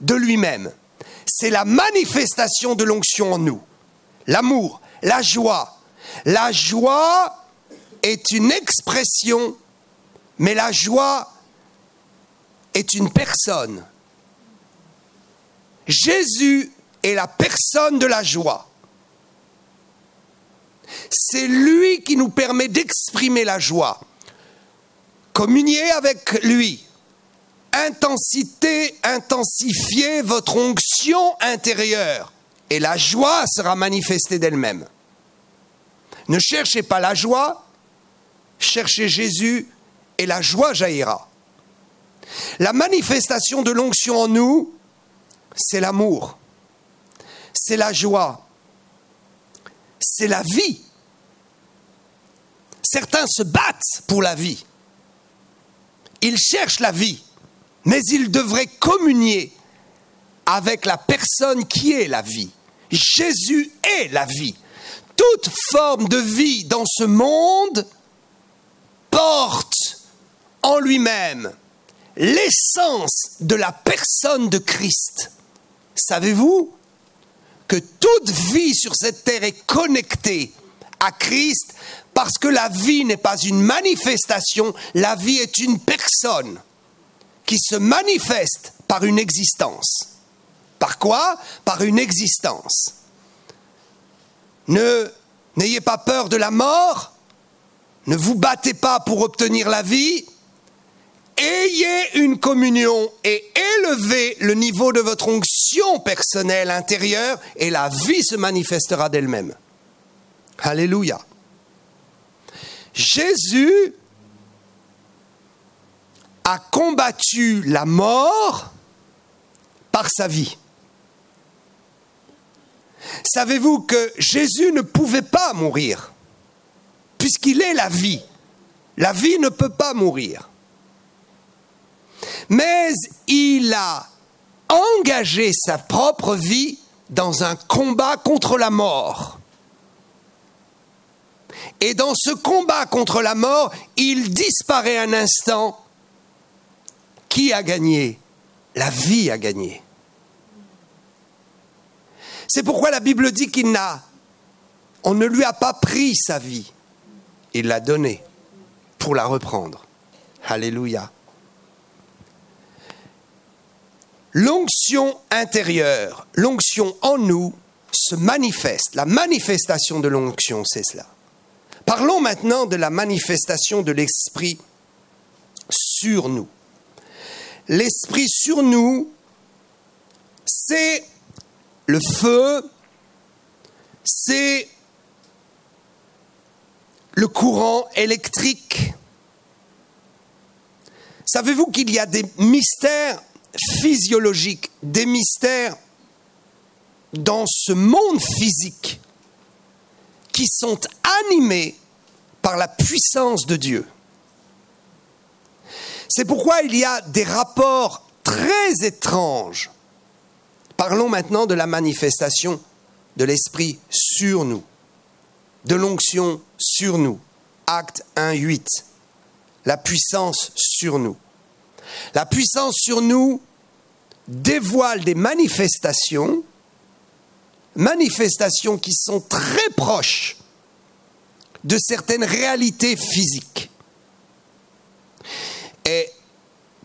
de lui-même. C'est la manifestation de l'onction en nous. L'amour, la joie. La joie est une expression, mais la joie est une personne. Jésus est la personne de la joie. C'est lui qui nous permet d'exprimer la joie. Communiez avec lui. Intensifiez votre onction intérieure et la joie sera manifestée d'elle-même. Ne cherchez pas la joie, cherchez Jésus et la joie jaillira. La manifestation de l'onction en nous, c'est l'amour, c'est la joie, c'est la vie. Certains se battent pour la vie. Ils cherchent la vie, mais ils devraient communier avec la personne qui est la vie. Jésus est la vie. Toute forme de vie dans ce monde porte en lui-même l'essence de la personne de Christ. Savez-vous que toute vie sur cette terre est connectée à Christ parce que la vie n'est pas une manifestation, la vie est une personne qui se manifeste par une existence. Par quoi? Par une existence. N'ayez pas peur de la mort, ne vous battez pas pour obtenir la vie, ayez une communion et élevez le niveau de votre onction personnelle intérieure et la vie se manifestera d'elle-même. Alléluia. Jésus a combattu la mort par sa vie. Savez-vous que Jésus ne pouvait pas mourir, puisqu'il est la vie. La vie ne peut pas mourir. Mais il a engagé sa propre vie dans un combat contre la mort. Et dans ce combat contre la mort, il disparaît un instant. Qui a gagné? La vie a gagné. C'est pourquoi la Bible dit on ne lui a pas pris sa vie. Il l'a donnée pour la reprendre. Alléluia. L'onction intérieure, l'onction en nous se manifeste. La manifestation de l'onction, c'est cela. Parlons maintenant de la manifestation de l'Esprit sur nous. L'Esprit sur nous, c'est le feu, c'est le courant électrique. Savez-vous qu'il y a des mystères physiologiques, des mystères dans ce monde physique qui sont animés par la puissance de Dieu. C'est pourquoi il y a des rapports très étranges. Parlons maintenant de la manifestation de l'Esprit sur nous, de l'onction sur nous. Actes 1:8. La puissance sur nous. La puissance sur nous dévoile des manifestations qui sont très proches de certaines réalités physiques. Et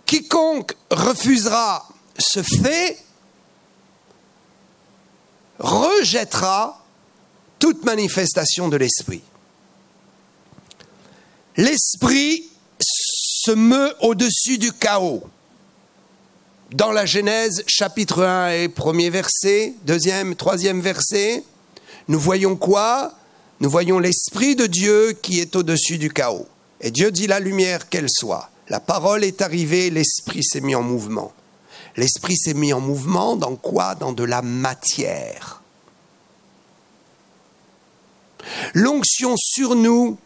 quiconque refusera ce fait rejettera toute manifestation de l'esprit. L'esprit se meut au-dessus du chaos. Dans la Genèse, chapitre 1 et 1er verset, 2e, 3e verset, nous voyons quoi? Nous voyons l'Esprit de Dieu qui est au-dessus du chaos. Et Dieu dit la lumière qu'elle soit. La parole est arrivée, l'Esprit s'est mis en mouvement. L'Esprit s'est mis en mouvement dans quoi? Dans de la matière. L'onction sur nous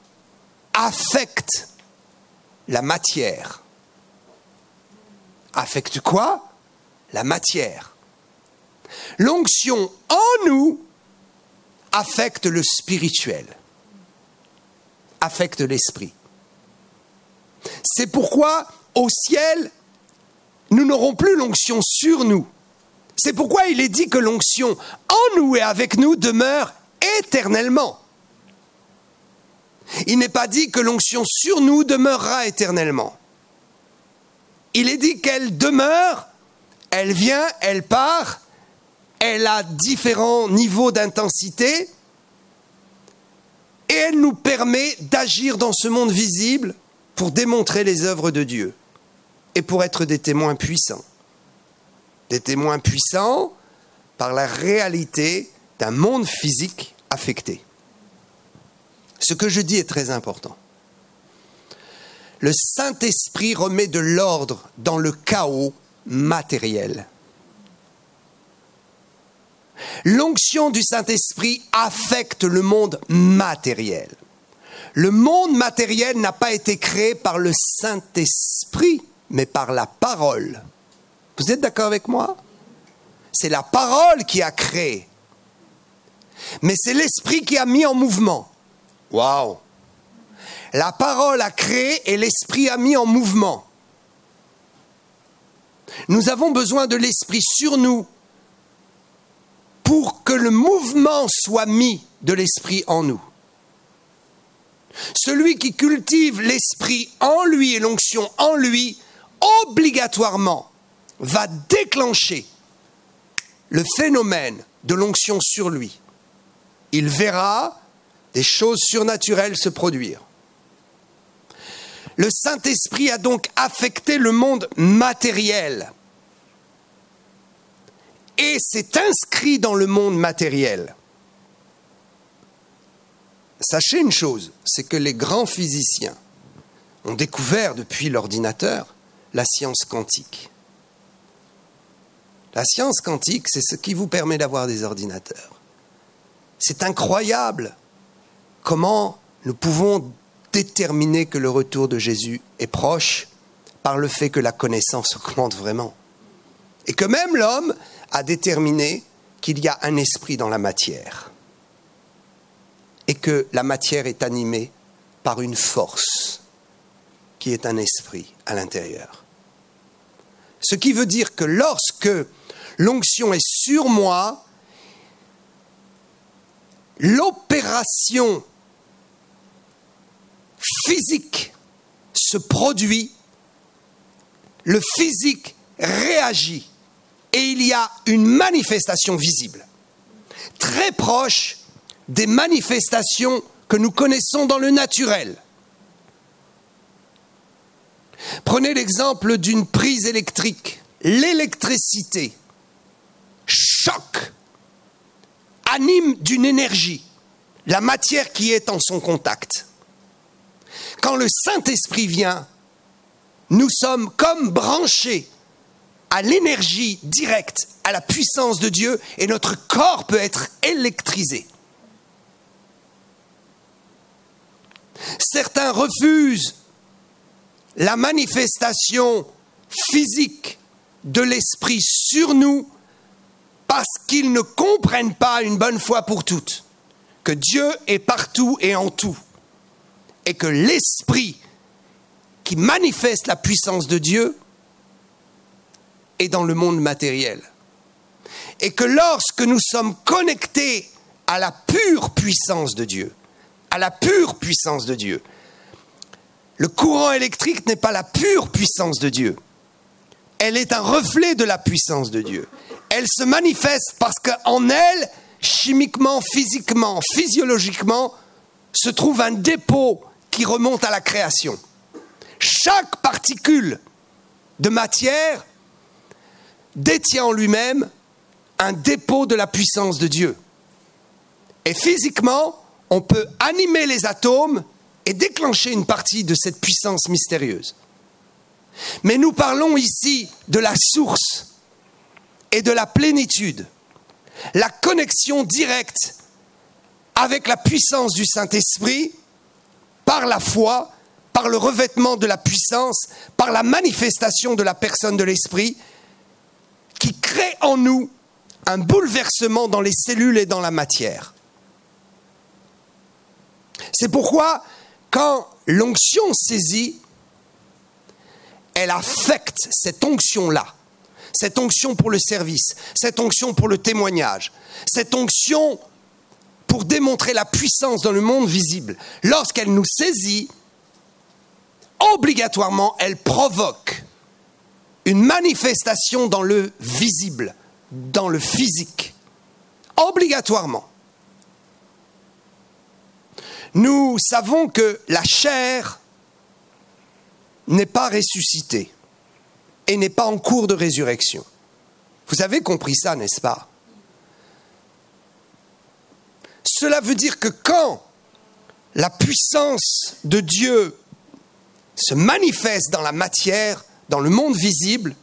affecte la matière. Affecte quoi? La matière. L'onction en nous affecte le spirituel, affecte l'esprit. C'est pourquoi au ciel, nous n'aurons plus l'onction sur nous. C'est pourquoi il est dit que l'onction en nous et avec nous demeure éternellement. Il n'est pas dit que l'onction sur nous demeurera éternellement. Il est dit qu'elle demeure, elle vient, elle part, elle a différents niveaux d'intensité et elle nous permet d'agir dans ce monde visible pour démontrer les œuvres de Dieu et pour être des témoins puissants. Des témoins puissants par la réalité d'un monde physique affecté. Ce que je dis est très important. Le Saint-Esprit remet de l'ordre dans le chaos matériel. L'onction du Saint-Esprit affecte le monde matériel. Le monde matériel n'a pas été créé par le Saint-Esprit, mais par la parole. Vous êtes d'accord avec moi? C'est la parole qui a créé. Mais c'est l'Esprit qui a mis en mouvement. Waouh! La parole a créé et l'Esprit a mis en mouvement. Nous avons besoin de l'Esprit sur nous pour que le mouvement soit mis de l'Esprit en nous. Celui qui cultive l'Esprit en lui et l'onction en lui, obligatoirement, va déclencher le phénomène de l'onction sur lui. Il verra des choses surnaturelles se produire. Le Saint-Esprit a donc affecté le monde matériel. Et c'est inscrit dans le monde matériel. Sachez une chose, c'est que les grands physiciens ont découvert depuis l'ordinateur la science quantique. La science quantique, c'est ce qui vous permet d'avoir des ordinateurs. C'est incroyable comment nous pouvons déterminer que le retour de Jésus est proche par le fait que la connaissance augmente vraiment. Et que même l'homme a déterminé qu'il y a un esprit dans la matière. Et que la matière est animée par une force qui est un esprit à l'intérieur. Ce qui veut dire que lorsque l'onction est sur moi, l'opération physique se produit, le physique réagit et il y a une manifestation visible, très proche des manifestations que nous connaissons dans le naturel. Prenez l'exemple d'une prise électrique. L'électricité choque, anime d'une énergie la matière qui est en son contact. Quand le Saint-Esprit vient, nous sommes comme branchés à l'énergie directe, à la puissance de Dieu, et notre corps peut être électrisé. Certains refusent la manifestation physique de l'Esprit sur nous parce qu'ils ne comprennent pas une bonne fois pour toutes que Dieu est partout et en tout et que l'Esprit qui manifeste la puissance de Dieu et dans le monde matériel. Et que lorsque nous sommes connectés à la pure puissance de Dieu, à la pure puissance de Dieu, le courant électrique n'est pas la pure puissance de Dieu. Elle est un reflet de la puissance de Dieu. Elle se manifeste parce qu'en elle, chimiquement, physiquement, physiologiquement, se trouve un dépôt qui remonte à la création. Chaque particule de matière détient en lui-même un dépôt de la puissance de Dieu. Et physiquement, on peut animer les atomes et déclencher une partie de cette puissance mystérieuse. Mais nous parlons ici de la source et de la plénitude, la connexion directe avec la puissance du Saint-Esprit par la foi, par le revêtement de la puissance, par la manifestation de la personne de l'Esprit qui crée en nous un bouleversement dans les cellules et dans la matière. C'est pourquoi, quand l'onction saisit, elle affecte cette onction-là, cette onction pour le service, cette onction pour le témoignage, cette onction pour démontrer la puissance dans le monde visible. Lorsqu'elle nous saisit, obligatoirement, elle provoque une manifestation dans le visible, dans le physique. Obligatoirement. Nous savons que la chair n'est pas ressuscitée et n'est pas en cours de résurrection. Vous avez compris ça, n'est-ce pas? Cela veut dire que quand la puissance de Dieu se manifeste dans la matière, dans le monde visible,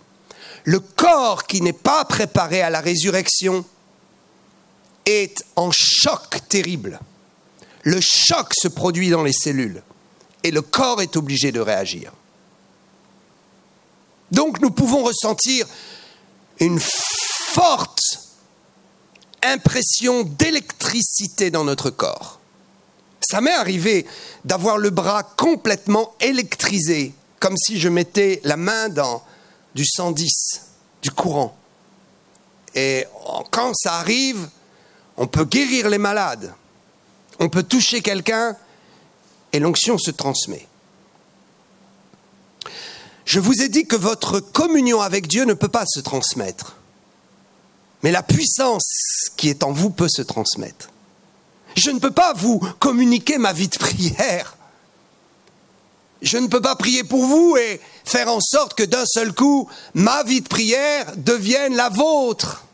le corps qui n'est pas préparé à la résurrection est en choc terrible. Le choc se produit dans les cellules et le corps est obligé de réagir. Donc nous pouvons ressentir une forte impression d'électricité dans notre corps. Ça m'est arrivé d'avoir le bras complètement électrisé, comme si je mettais la main dans du 110, du courant. Et quand ça arrive, on peut guérir les malades. On peut toucher quelqu'un et l'onction se transmet. Je vous ai dit que votre communion avec Dieu ne peut pas se transmettre. Mais la puissance qui est en vous peut se transmettre. Je ne peux pas vous communiquer ma vie de prière. Je ne peux pas prier pour vous et faire en sorte que d'un seul coup, ma vie de prière devienne la vôtre.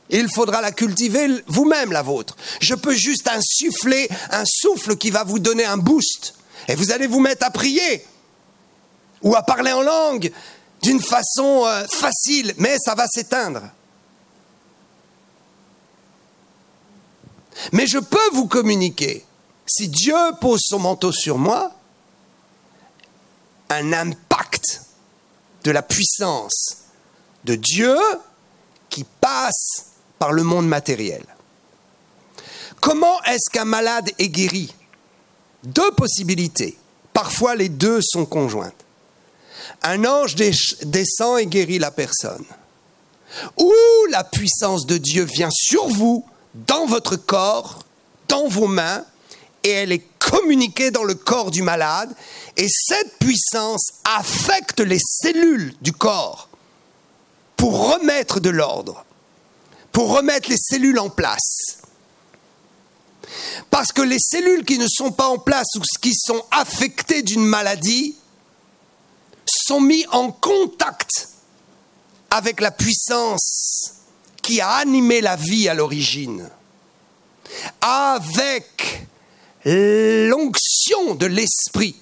Il faudra la cultiver vous-même, la vôtre. Je peux juste insuffler un souffle qui va vous donner un boost. Et vous allez vous mettre à prier ou à parler en langue d'une façon facile, mais ça va s'éteindre. Mais je peux vous communiquer, si Dieu pose son manteau sur moi, un impact de la puissance de Dieu qui passe par le monde matériel. Comment est-ce qu'un malade est guéri? Deux possibilités. Parfois, les deux sont conjointes. Un ange descend et guérit la personne. Ou la puissance de Dieu vient sur vous, dans votre corps, dans vos mains, et elle est communiquée dans le corps du malade, et cette puissance affecte les cellules du corps pour remettre de l'ordre, pour remettre les cellules en place. Parce que les cellules qui ne sont pas en place ou qui sont affectées d'une maladie sont mises en contact avec la puissance qui a animé la vie à l'origine, avec l'onction de l'esprit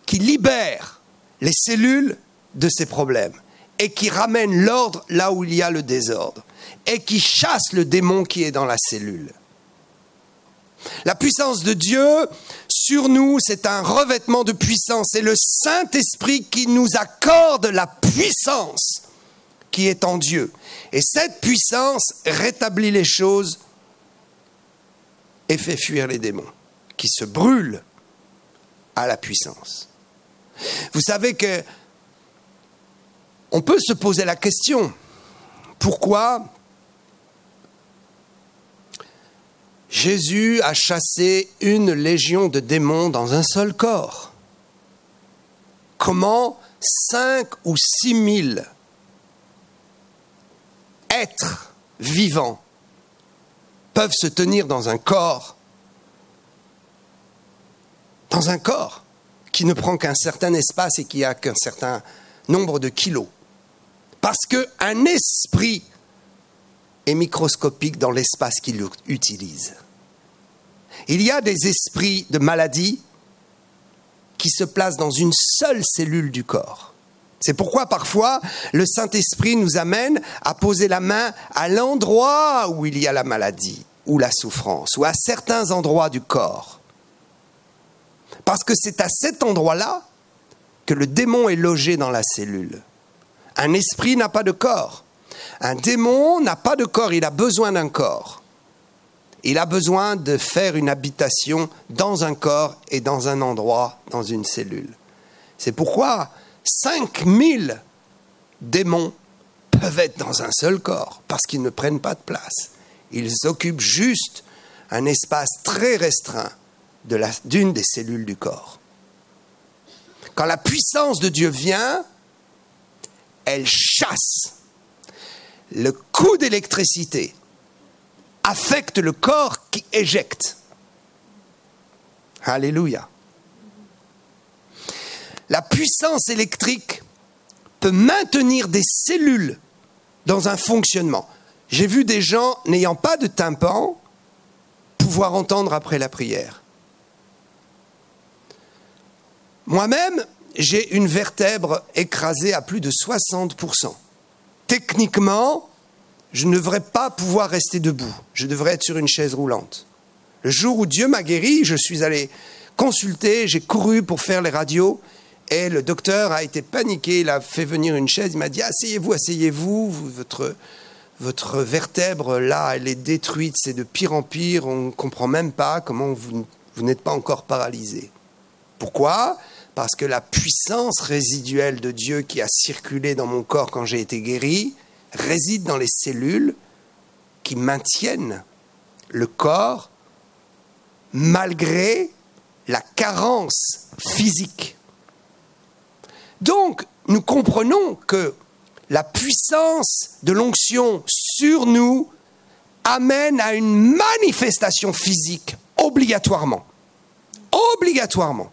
qui libère les cellules de ces problèmes et qui ramène l'ordre là où il y a le désordre et qui chasse le démon qui est dans la cellule. La puissance de Dieu sur nous, c'est un revêtement de puissance. C'est le Saint-Esprit qui nous accorde la puissance qui est en Dieu. Et cette puissance rétablit les choses et fait fuir les démons qui se brûlent à la puissance. Vous savez que On peut se poser la question, pourquoi Jésus a chassé une légion de démons dans un seul corps? Comment 5 ou 6 000 êtres vivants peuvent se tenir dans un corps qui ne prend qu'un certain espace et qui a qu'un certain nombre de kilos? Parce qu'un esprit est microscopique dans l'espace qu'il utilise. Il y a des esprits de maladie qui se placent dans une seule cellule du corps. C'est pourquoi parfois le Saint-Esprit nous amène à poser la main à l'endroit où il y a la maladie ou la souffrance, ou à certains endroits du corps. Parce que c'est à cet endroit-là que le démon est logé dans la cellule. Un esprit n'a pas de corps. Un démon n'a pas de corps, il a besoin d'un corps. Il a besoin de faire une habitation dans un corps et dans un endroit, dans une cellule. C'est pourquoi 5000 démons peuvent être dans un seul corps, parce qu'ils ne prennent pas de place. Ils occupent juste un espace très restreint d'une des cellules du corps. Quand la puissance de Dieu vient, elle chasse. Le coup d'électricité affecte le corps qui éjecte. Alléluia. La puissance électrique peut maintenir des cellules dans un fonctionnement. J'ai vu des gens n'ayant pas de tympan pouvoir entendre après la prière. Moi-même, j'ai une vertèbre écrasée à plus de 60%. Techniquement, je ne devrais pas pouvoir rester debout. Je devrais être sur une chaise roulante. Le jour où Dieu m'a guéri, je suis allé consulter, j'ai couru pour faire les radios et le docteur a été paniqué. Il a fait venir une chaise, il m'a dit « Asseyez-vous, votre vertèbre là, elle est détruite, c'est de pire en pire, on ne comprend même pas comment vous n'êtes pas encore paralysé. » Pourquoi ? Parce que la puissance résiduelle de Dieu qui a circulé dans mon corps quand j'ai été guéri réside dans les cellules qui maintiennent le corps malgré la carence physique. Donc, nous comprenons que la puissance de l'onction sur nous amène à une manifestation physique obligatoirement. Obligatoirement.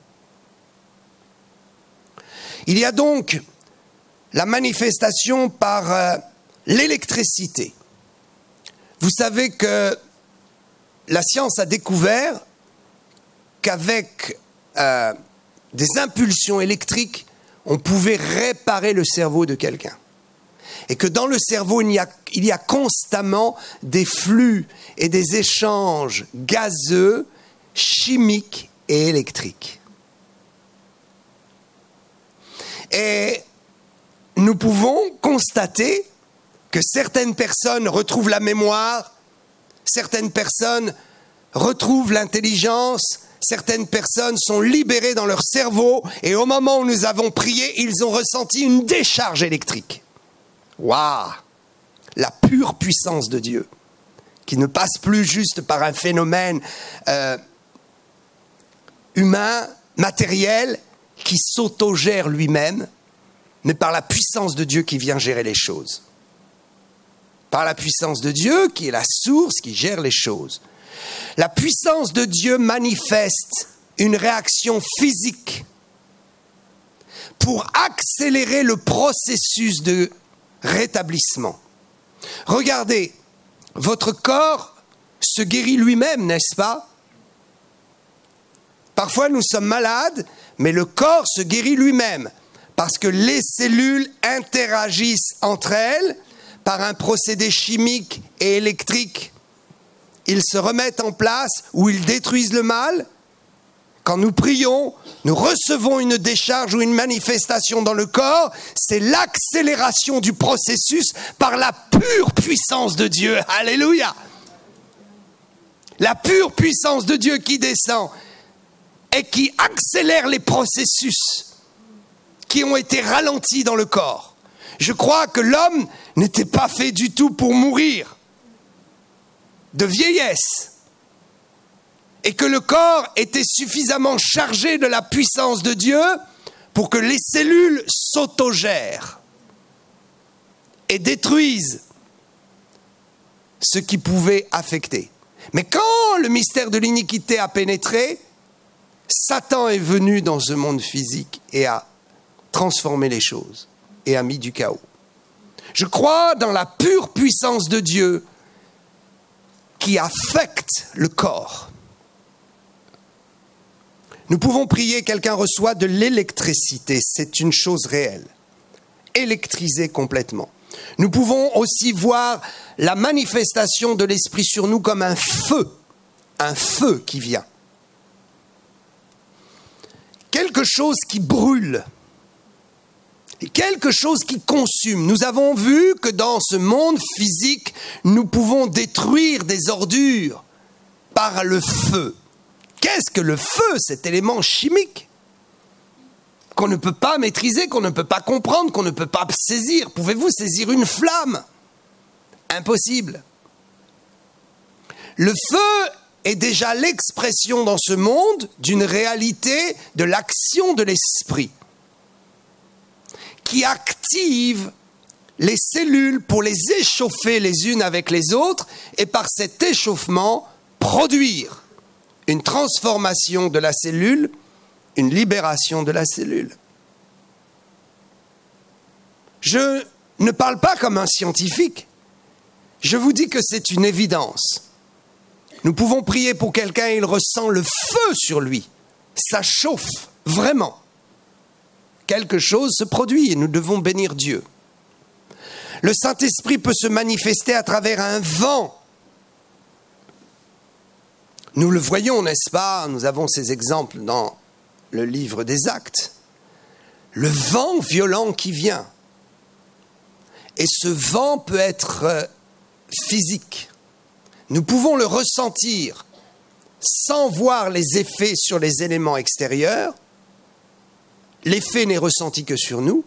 Il y a donc la manifestation par l'électricité. Vous savez que la science a découvert qu'avec des impulsions électriques, on pouvait réparer le cerveau de quelqu'un. Et que dans le cerveau, il y a constamment des flux et des échanges gazeux, chimiques et électriques. Et nous pouvons constater que certaines personnes retrouvent la mémoire, certaines personnes retrouvent l'intelligence, certaines personnes sont libérées dans leur cerveau et au moment où nous avons prié, ils ont ressenti une décharge électrique. Waouh! La pure puissance de Dieu, qui ne passe plus juste par un phénomène humain, matériel, qui s'autogère lui-même, mais par la puissance de Dieu qui vient gérer les choses. Par la puissance de Dieu qui est la source qui gère les choses. La puissance de Dieu manifeste une réaction physique pour accélérer le processus de rétablissement. Regardez, votre corps se guérit lui-même, n'est-ce pas? Parfois nous sommes malades, mais le corps se guérit lui-même parce que les cellules interagissent entre elles par un procédé chimique et électrique. Ils se remettent en place ou ils détruisent le mal. Quand nous prions, nous recevons une décharge ou une manifestation dans le corps. C'est l'accélération du processus par la pure puissance de Dieu. Alléluia! La pure puissance de Dieu qui descend et qui accélère les processus qui ont été ralentis dans le corps, Je crois que l'homme n'était pas fait du tout pour mourir de vieillesse et que le corps était suffisamment chargé de la puissance de Dieu pour que les cellules s'autogèrent et détruisent ce qui pouvait affecter. Mais quand le mystère de l'iniquité a pénétré, Satan est venu dans ce monde physique et a transformé les choses et a mis du chaos. Je crois dans la pure puissance de Dieu qui affecte le corps. Nous pouvons prier, quelqu'un reçoit de l'électricité, c'est une chose réelle, électrisé complètement. Nous pouvons aussi voir la manifestation de l'Esprit sur nous comme un feu qui vient. Quelque chose qui brûle, quelque chose qui consume. Nous avons vu que dans ce monde physique, nous pouvons détruire des ordures par le feu. Qu'est-ce que le feu, cet élément chimique qu'on ne peut pas maîtriser, qu'on ne peut pas comprendre, qu'on ne peut pas saisir? Pouvez-vous saisir une flamme? Impossible. Le feu est déjà l'expression dans ce monde d'une réalité de l'action de l'esprit qui active les cellules pour les échauffer les unes avec les autres et par cet échauffement produire une transformation de la cellule, une libération de la cellule. Je ne parle pas comme un scientifique. Je vous dis que c'est une évidence. Nous pouvons prier pour quelqu'un et il ressent le feu sur lui. Ça chauffe, vraiment. Quelque chose se produit et nous devons bénir Dieu. Le Saint-Esprit peut se manifester à travers un vent. Nous le voyons, n'est-ce pas? Nous avons ces exemples dans le livre des Actes. Le vent violent qui vient. Et ce vent peut être physique. Nous pouvons le ressentir sans voir les effets sur les éléments extérieurs. L'effet n'est ressenti que sur nous,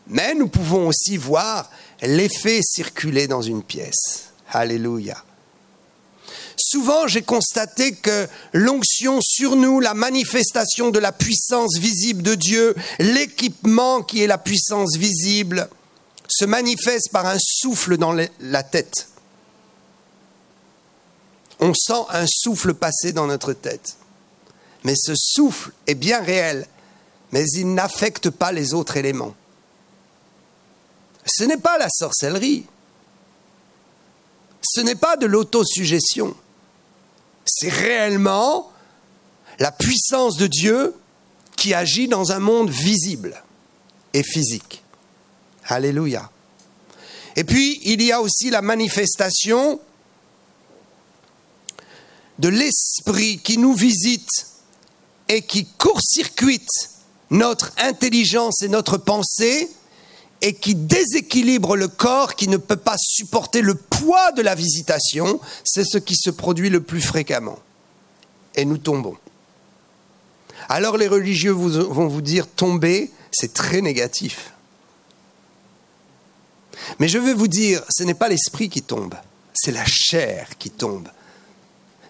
mais nous pouvons aussi voir l'effet circuler dans une pièce. Alléluia. Souvent, j'ai constaté que l'onction sur nous, la manifestation de la puissance visible de Dieu, l'équipement qui est la puissance visible, se manifeste par un souffle dans la tête. On sent un souffle passer dans notre tête. Mais ce souffle est bien réel, mais il n'affecte pas les autres éléments. Ce n'est pas la sorcellerie. Ce n'est pas de l'autosuggestion. C'est réellement la puissance de Dieu qui agit dans un monde visible et physique. Alléluia. Et puis, il y a aussi la manifestation de l'esprit qui nous visite et qui court-circuite notre intelligence et notre pensée et qui déséquilibre le corps qui ne peut pas supporter le poids de la visitation. C'est ce qui se produit le plus fréquemment. Et nous tombons. Alors les religieux vont vous dire tomber, c'est très négatif. Mais je vais vous dire, ce n'est pas l'esprit qui tombe, c'est la chair qui tombe.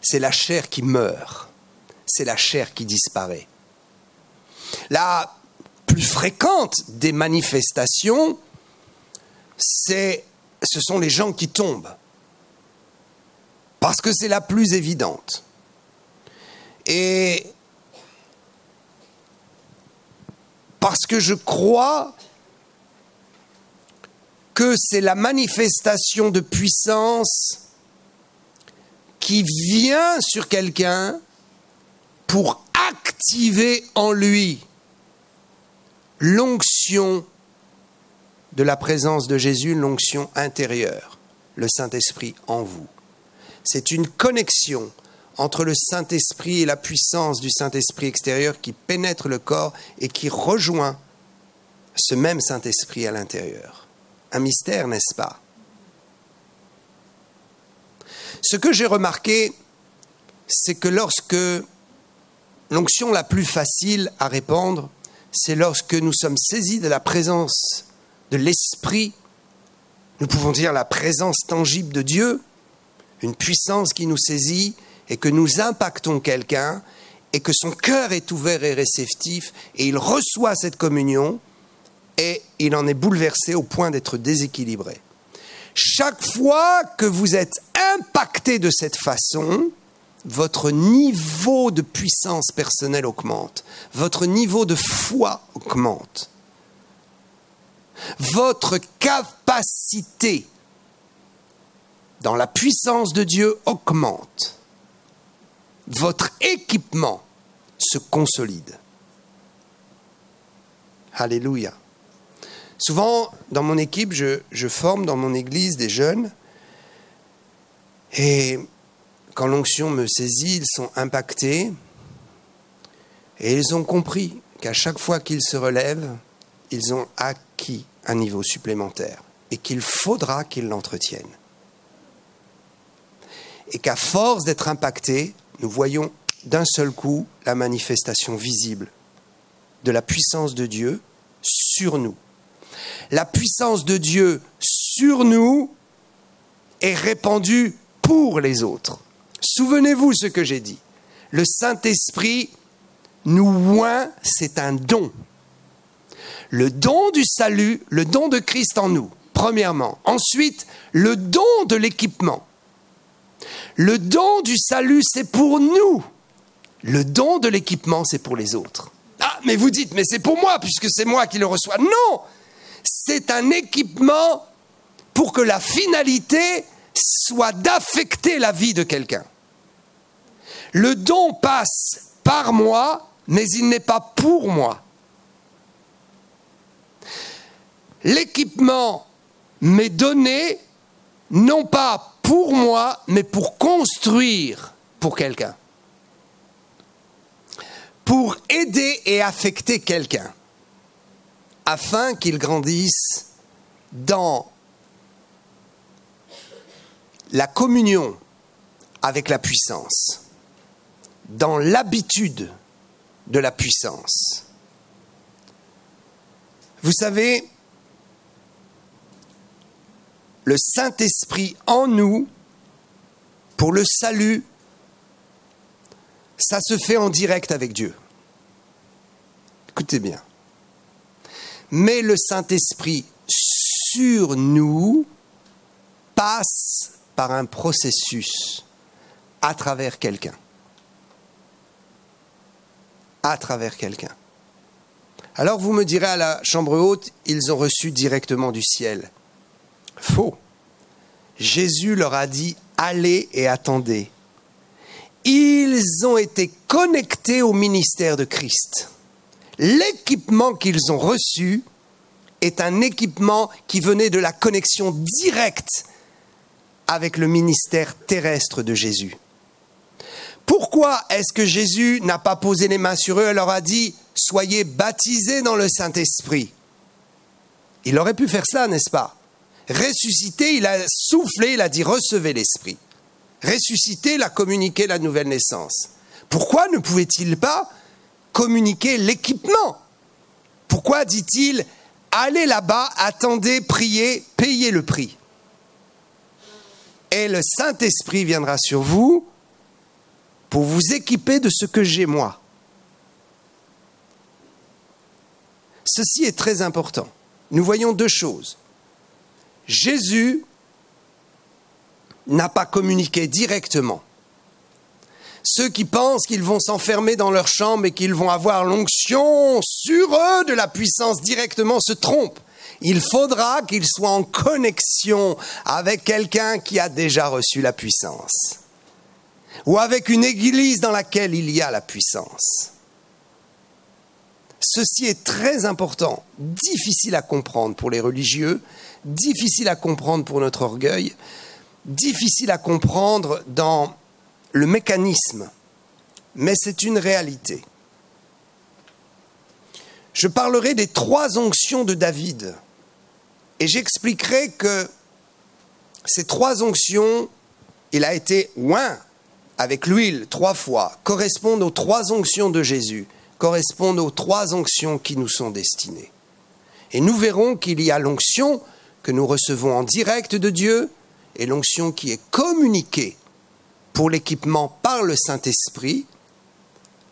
C'est la chair qui meurt. C'est la chair qui disparaît. La plus fréquente des manifestations, ce sont les gens qui tombent. Parce que c'est la plus évidente. Et parce que je crois que c'est la manifestation de puissance qui vient sur quelqu'un pour activer en lui l'onction de la présence de Jésus, l'onction intérieure, le Saint-Esprit en vous. C'est une connexion entre le Saint-Esprit et la puissance du Saint-Esprit extérieur qui pénètre le corps et qui rejoint ce même Saint-Esprit à l'intérieur. Un mystère, n'est-ce pas? Ce que j'ai remarqué, c'est que lorsque l'onction la plus facile à répandre, c'est lorsque nous sommes saisis de la présence de l'Esprit. Nous pouvons dire la présence tangible de Dieu, une puissance qui nous saisit et que nous impactons quelqu'un et que son cœur est ouvert et réceptif et il reçoit cette communion et il en est bouleversé au point d'être déséquilibré. Chaque fois que vous êtes impacté de cette façon, votre niveau de puissance personnelle augmente, votre niveau de foi augmente, votre capacité dans la puissance de Dieu augmente, votre équipement se consolide. Alléluia. Souvent, dans mon équipe, je forme dans mon église des jeunes et quand l'onction me saisit, ils sont impactés et ils ont compris qu'à chaque fois qu'ils se relèvent, ils ont acquis un niveau supplémentaire et qu'il faudra qu'ils l'entretiennent. Et qu'à force d'être impactés, nous voyons d'un seul coup la manifestation visible de la puissance de Dieu sur nous. La puissance de Dieu sur nous est répandue pour les autres. Souvenez-vous ce que j'ai dit. Le Saint-Esprit nous oint, c'est un don. Le don du salut, le don de Christ en nous, premièrement. Ensuite, le don de l'équipement. Le don du salut, c'est pour nous. Le don de l'équipement, c'est pour les autres. Ah, mais vous dites, mais c'est pour moi, puisque c'est moi qui le reçois. Non! C'est un équipement pour que la finalité soit d'affecter la vie de quelqu'un. Le don passe par moi, mais il n'est pas pour moi. L'équipement m'est donné, non pas pour moi, mais pour construire pour quelqu'un. Pour aider et affecter quelqu'un, afin qu'il grandisse dans la communion avec la puissance, dans l'habitude de la puissance. Vous savez, le Saint-Esprit en nous, pour le salut, ça se fait en direct avec Dieu. Écoutez bien. Mais le Saint-Esprit sur nous passe par un processus à travers quelqu'un. À travers quelqu'un. Alors vous me direz à la chambre haute, ils ont reçu directement du ciel. Faux. Jésus leur a dit, allez et attendez. Ils ont été connectés au ministère de Christ. L'équipement qu'ils ont reçu est un équipement qui venait de la connexion directe avec le ministère terrestre de Jésus. Pourquoi est-ce que Jésus n'a pas posé les mains sur eux et leur a dit « Soyez baptisés dans le Saint-Esprit » Il aurait pu faire ça, n'est-ce pas? Ressuscité, il a soufflé, il a dit « Recevez l'Esprit ». Ressuscité, il a communiqué la nouvelle naissance. Pourquoi ne pouvait-il pas communiquer l'équipement? Pourquoi dit-il « Allez là-bas, attendez, priez, payez le prix ». Et le Saint-Esprit viendra sur vous pour vous équiper de ce que j'ai moi. Ceci est très important. Nous voyons deux choses. Jésus n'a pas communiqué directement. Ceux qui pensent qu'ils vont s'enfermer dans leur chambre et qu'ils vont avoir l'onction sur eux de la puissance directement se trompent. Il faudra qu'ils soient en connexion avec quelqu'un qui a déjà reçu la puissance. Ou avec une église dans laquelle il y a la puissance. Ceci est très important, difficile à comprendre pour les religieux, difficile à comprendre pour notre orgueil, difficile à comprendre dans le mécanisme, mais c'est une réalité. Je parlerai des 3 onctions de David et j'expliquerai que ces 3 onctions, il a été oint avec l'huile 3 fois, correspondent aux 3 onctions de Jésus, correspondent aux 3 onctions qui nous sont destinées. Et nous verrons qu'il y a l'onction que nous recevons en direct de Dieu et l'onction qui est communiquée pour l'équipement par le Saint-Esprit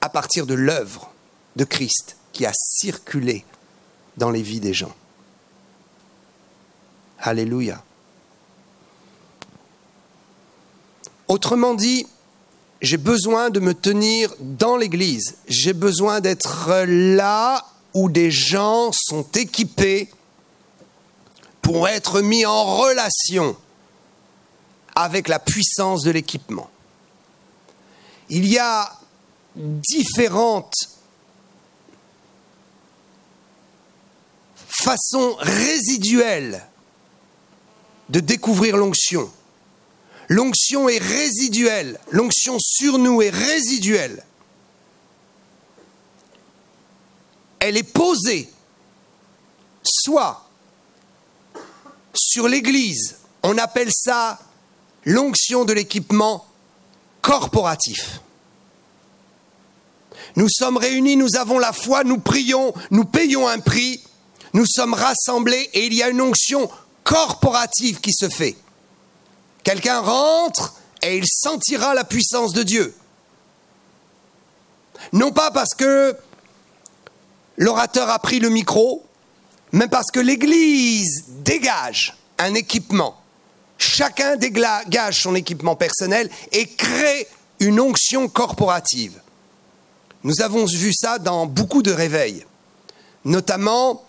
à partir de l'œuvre de Christ qui a circulé dans les vies des gens. Alléluia. Autrement dit, j'ai besoin de me tenir dans l'Église. J'ai besoin d'être là où des gens sont équipés pour être mis en relation avec la puissance de l'équipement. Il y a différentes façons résiduelles de découvrir l'onction. L'onction est résiduelle, l'onction sur nous est résiduelle. Elle est posée soit sur l'Église, on appelle ça l'onction de l'équipement corporatif. Nous sommes réunis, nous avons la foi, nous prions, nous payons un prix, nous sommes rassemblés et il y a une onction corporative qui se fait. Quelqu'un rentre et il sentira la puissance de Dieu. Non pas parce que l'orateur a pris le micro, mais parce que l'Église dégage un équipement. Chacun dégage son équipement personnel et crée une onction corporative. Nous avons vu ça dans beaucoup de réveils. Notamment,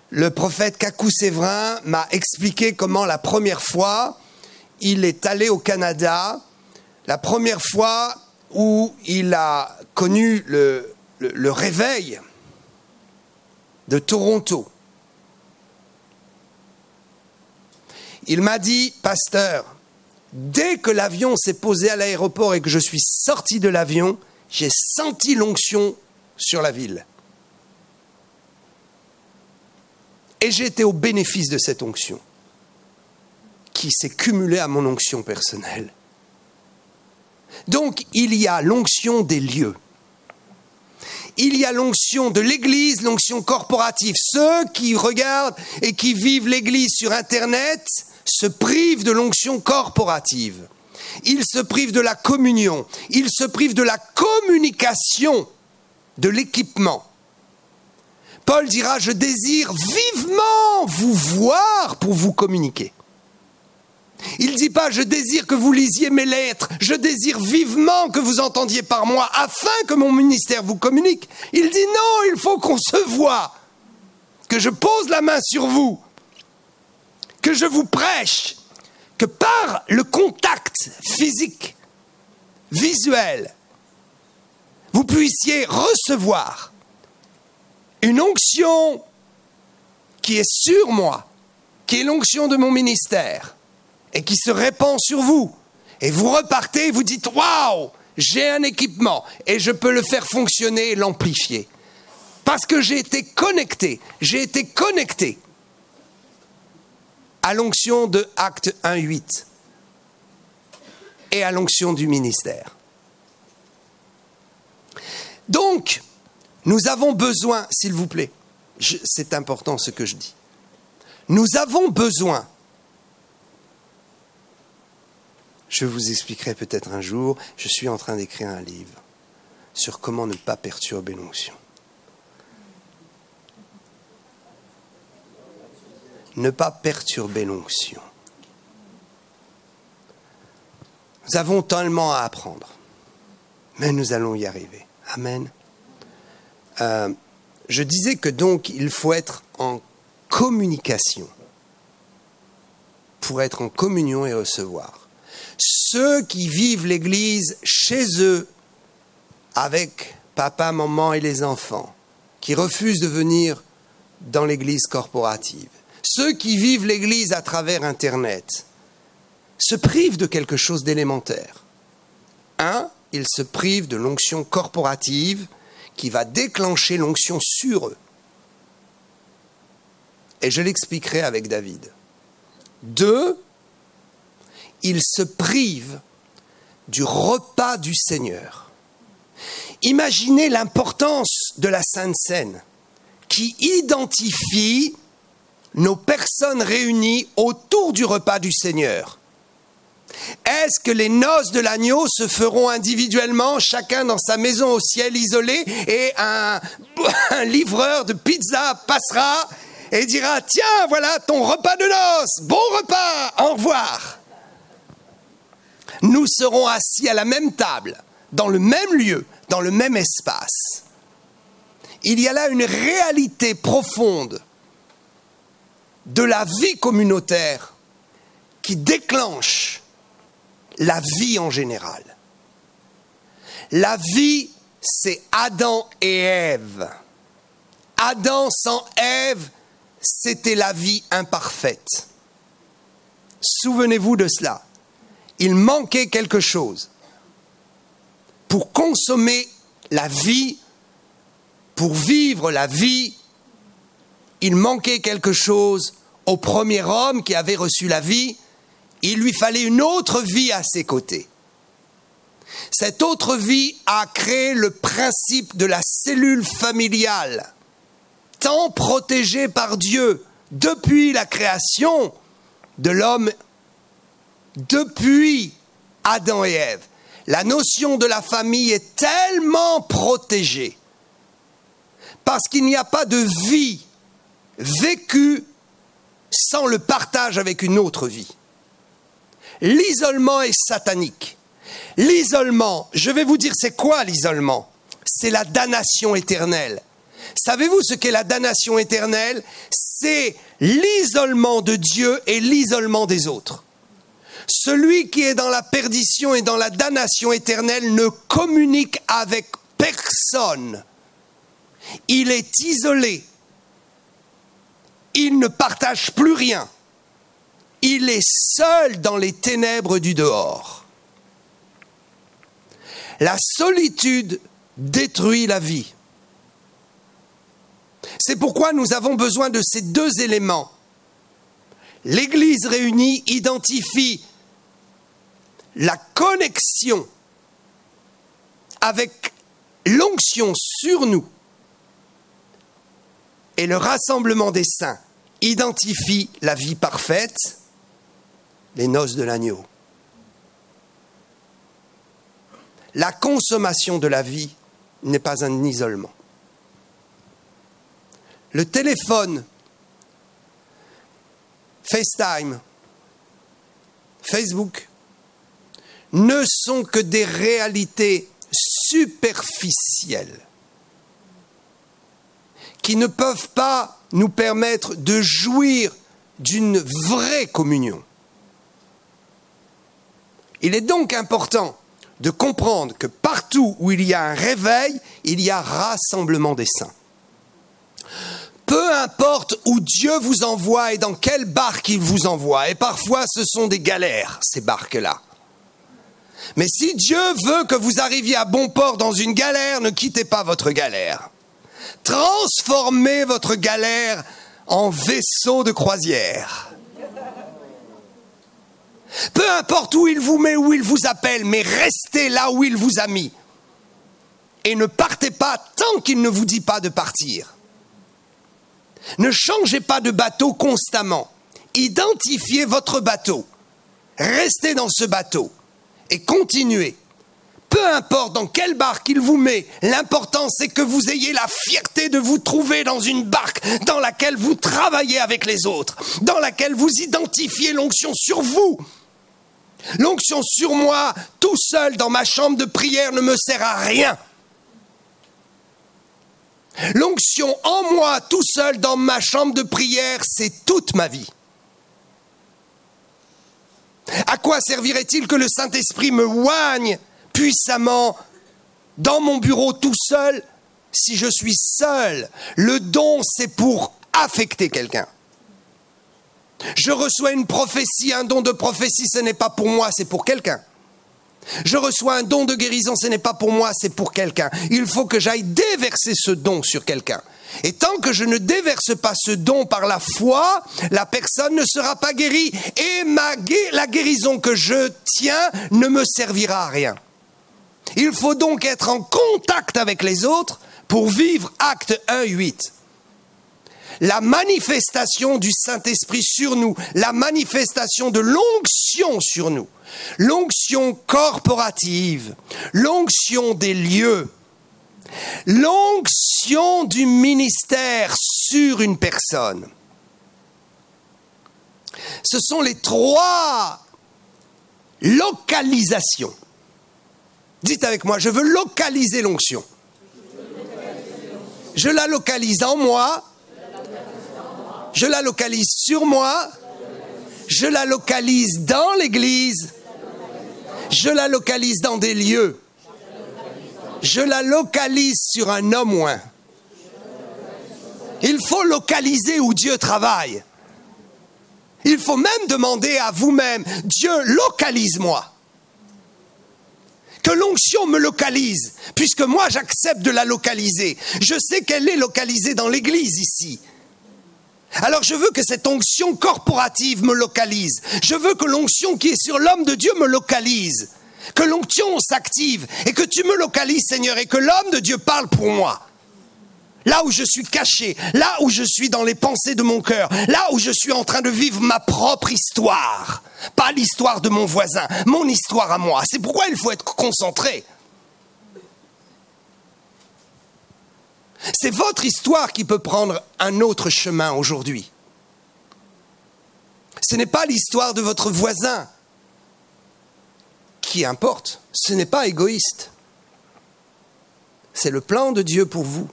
le prophète Kakou Séverin m'a expliqué comment la première fois, il est allé au Canada, la première fois où il a connu le réveil de Toronto. Il m'a dit, pasteur, dès que l'avion s'est posé à l'aéroport et que je suis sorti de l'avion, j'ai senti l'onction sur la ville. Et j'ai été au bénéfice de cette onction, qui s'est cumulée à mon onction personnelle. Donc, il y a l'onction des lieux. Il y a l'onction de l'Église, l'onction corporative. Ceux qui regardent et qui vivent l'Église sur Internet se privent de l'onction corporative. Ils se privent de la communion. Ils se privent de la communication de l'équipement. Paul dira, je désire vivement vous voir pour vous communiquer. Il ne dit pas, je désire que vous lisiez mes lettres, je désire vivement que vous entendiez par moi afin que mon ministère vous communique. Il dit non, il faut qu'on se voie, que je pose la main sur vous, que je vous prêche, que par le contact physique, visuel, vous puissiez recevoir une onction qui est sur moi, qui est l'onction de mon ministère, et qui se répand sur vous. Et vous repartez et vous dites, waouh, j'ai un équipement, et je peux le faire fonctionner et l'amplifier. Parce que j'ai été connecté à l'onction de Acte 1:8 et à l'onction du ministère. Donc, nous avons besoin, s'il vous plaît, c'est important ce que je dis, nous avons besoin, je vous expliquerai peut-être un jour, je suis en train d'écrire un livre sur comment ne pas perturber l'onction. Ne pas perturber l'onction. Nous avons tellement à apprendre, mais nous allons y arriver. Amen. Je disais que donc il faut être en communication pour être en communion et recevoir. Ceux qui vivent l'Église chez eux avec papa, maman et les enfants, qui refusent de venir dans l'Église corporative, ceux qui vivent l'Église à travers Internet, se privent de quelque chose d'élémentaire. Un, ils se privent de l'onction corporative qui va déclencher l'onction sur eux. Et je l'expliquerai avec David. Deux, ils se privent du repas du Seigneur. Imaginez l'importance de la Sainte Seine, qui identifie nos personnes réunies autour du repas du Seigneur. Est-ce que les noces de l'agneau se feront individuellement, chacun dans sa maison au ciel isolé, et un livreur de pizza passera et dira « Tiens, voilà ton repas de noces, bon repas, au revoir !» Nous serons assis à la même table, dans le même lieu, dans le même espace. Il y a là une réalité profonde de la vie communautaire qui déclenche la vie en général. La vie, c'est Adam et Ève. Adam sans Ève, c'était la vie imparfaite. Souvenez-vous de cela. Il manquait quelque chose. Pour consommer la vie, pour vivre la vie, il manquait quelque chose au premier homme qui avait reçu la vie. Il lui fallait une autre vie à ses côtés. Cette autre vie a créé le principe de la cellule familiale, tant protégée par Dieu depuis la création de l'homme, depuis Adam et Ève. La notion de la famille est tellement protégée parce qu'il n'y a pas de vie vécue sans le partage avec une autre vie. L'isolement est satanique. L'isolement, je vais vous dire c'est quoi l'isolement? C'est la damnation éternelle. Savez-vous ce qu'est la damnation éternelle? C'est l'isolement de Dieu et l'isolement des autres. Celui qui est dans la perdition et dans la damnation éternelle ne communique avec personne. Il est isolé. Il ne partage plus rien. Il est seul dans les ténèbres du dehors. La solitude détruit la vie. C'est pourquoi nous avons besoin de ces deux éléments. L'Église réunie identifie la connexion avec l'onction sur nous et le rassemblement des saints identifie la vie parfaite, les noces de l'agneau. La consommation de la vie n'est pas un isolement. Le téléphone, FaceTime, Facebook, ne sont que des réalités superficielles qui ne peuvent pas nous permettre de jouir d'une vraie communion. Il est donc important de comprendre que partout où il y a un réveil, il y a rassemblement des saints. Peu importe où Dieu vous envoie et dans quelle barque il vous envoie, et parfois ce sont des galères, ces barques-là. Mais si Dieu veut que vous arriviez à bon port dans une galère, ne quittez pas votre galère. Transformez votre galère en vaisseau de croisière. Peu importe où il vous met, où il vous appelle, mais restez là où il vous a mis. Et ne partez pas tant qu'il ne vous dit pas de partir. Ne changez pas de bateau constamment. Identifiez votre bateau. Restez dans ce bateau et continuez. Peu importe dans quelle barque il vous met, l'important c'est que vous ayez la fierté de vous trouver dans une barque dans laquelle vous travaillez avec les autres, dans laquelle vous identifiez l'onction sur vous. L'onction sur moi, tout seul dans ma chambre de prière, ne me sert à rien. L'onction en moi, tout seul dans ma chambre de prière, c'est toute ma vie. À quoi servirait-il que le Saint-Esprit me oigne puissamment dans mon bureau tout seul si je suis seul? Le don, c'est pour affecter quelqu'un. Je reçois une prophétie, un don de prophétie, ce n'est pas pour moi, c'est pour quelqu'un. Je reçois un don de guérison, ce n'est pas pour moi, c'est pour quelqu'un. Il faut que j'aille déverser ce don sur quelqu'un. Et tant que je ne déverse pas ce don par la foi, la personne ne sera pas guérie. Et la guérison que je tiens ne me servira à rien. Il faut donc être en contact avec les autres pour vivre Actes 1:8. la manifestation du Saint-Esprit sur nous, la manifestation de l'onction sur nous, l'onction corporative, l'onction des lieux, l'onction du ministère sur une personne. Ce sont les 3 localisations. Dites avec moi, je veux localiser l'onction. Je la localise en moi, je la localise sur moi, je la localise dans l'église, je la localise dans des lieux, je la localise sur un homme ou un. Il faut localiser où Dieu travaille. Il faut même demander à vous-même, Dieu, localise-moi. Que l'onction me localise, puisque moi j'accepte de la localiser. Je sais qu'elle est localisée dans l'église ici. Alors je veux que cette onction corporative me localise. Je veux que l'onction qui est sur l'homme de Dieu me localise. Que l'onction s'active et que tu me localises, Seigneur, et que l'homme de Dieu parle pour moi. Là où je suis caché, là où je suis dans les pensées de mon cœur, là où je suis en train de vivre ma propre histoire. Pas l'histoire de mon voisin, mon histoire à moi. C'est pourquoi il faut être concentré. C'est votre histoire qui peut prendre un autre chemin aujourd'hui. Ce n'est pas l'histoire de votre voisin qui importe. Ce n'est pas égoïste. C'est le plan de Dieu pour vous.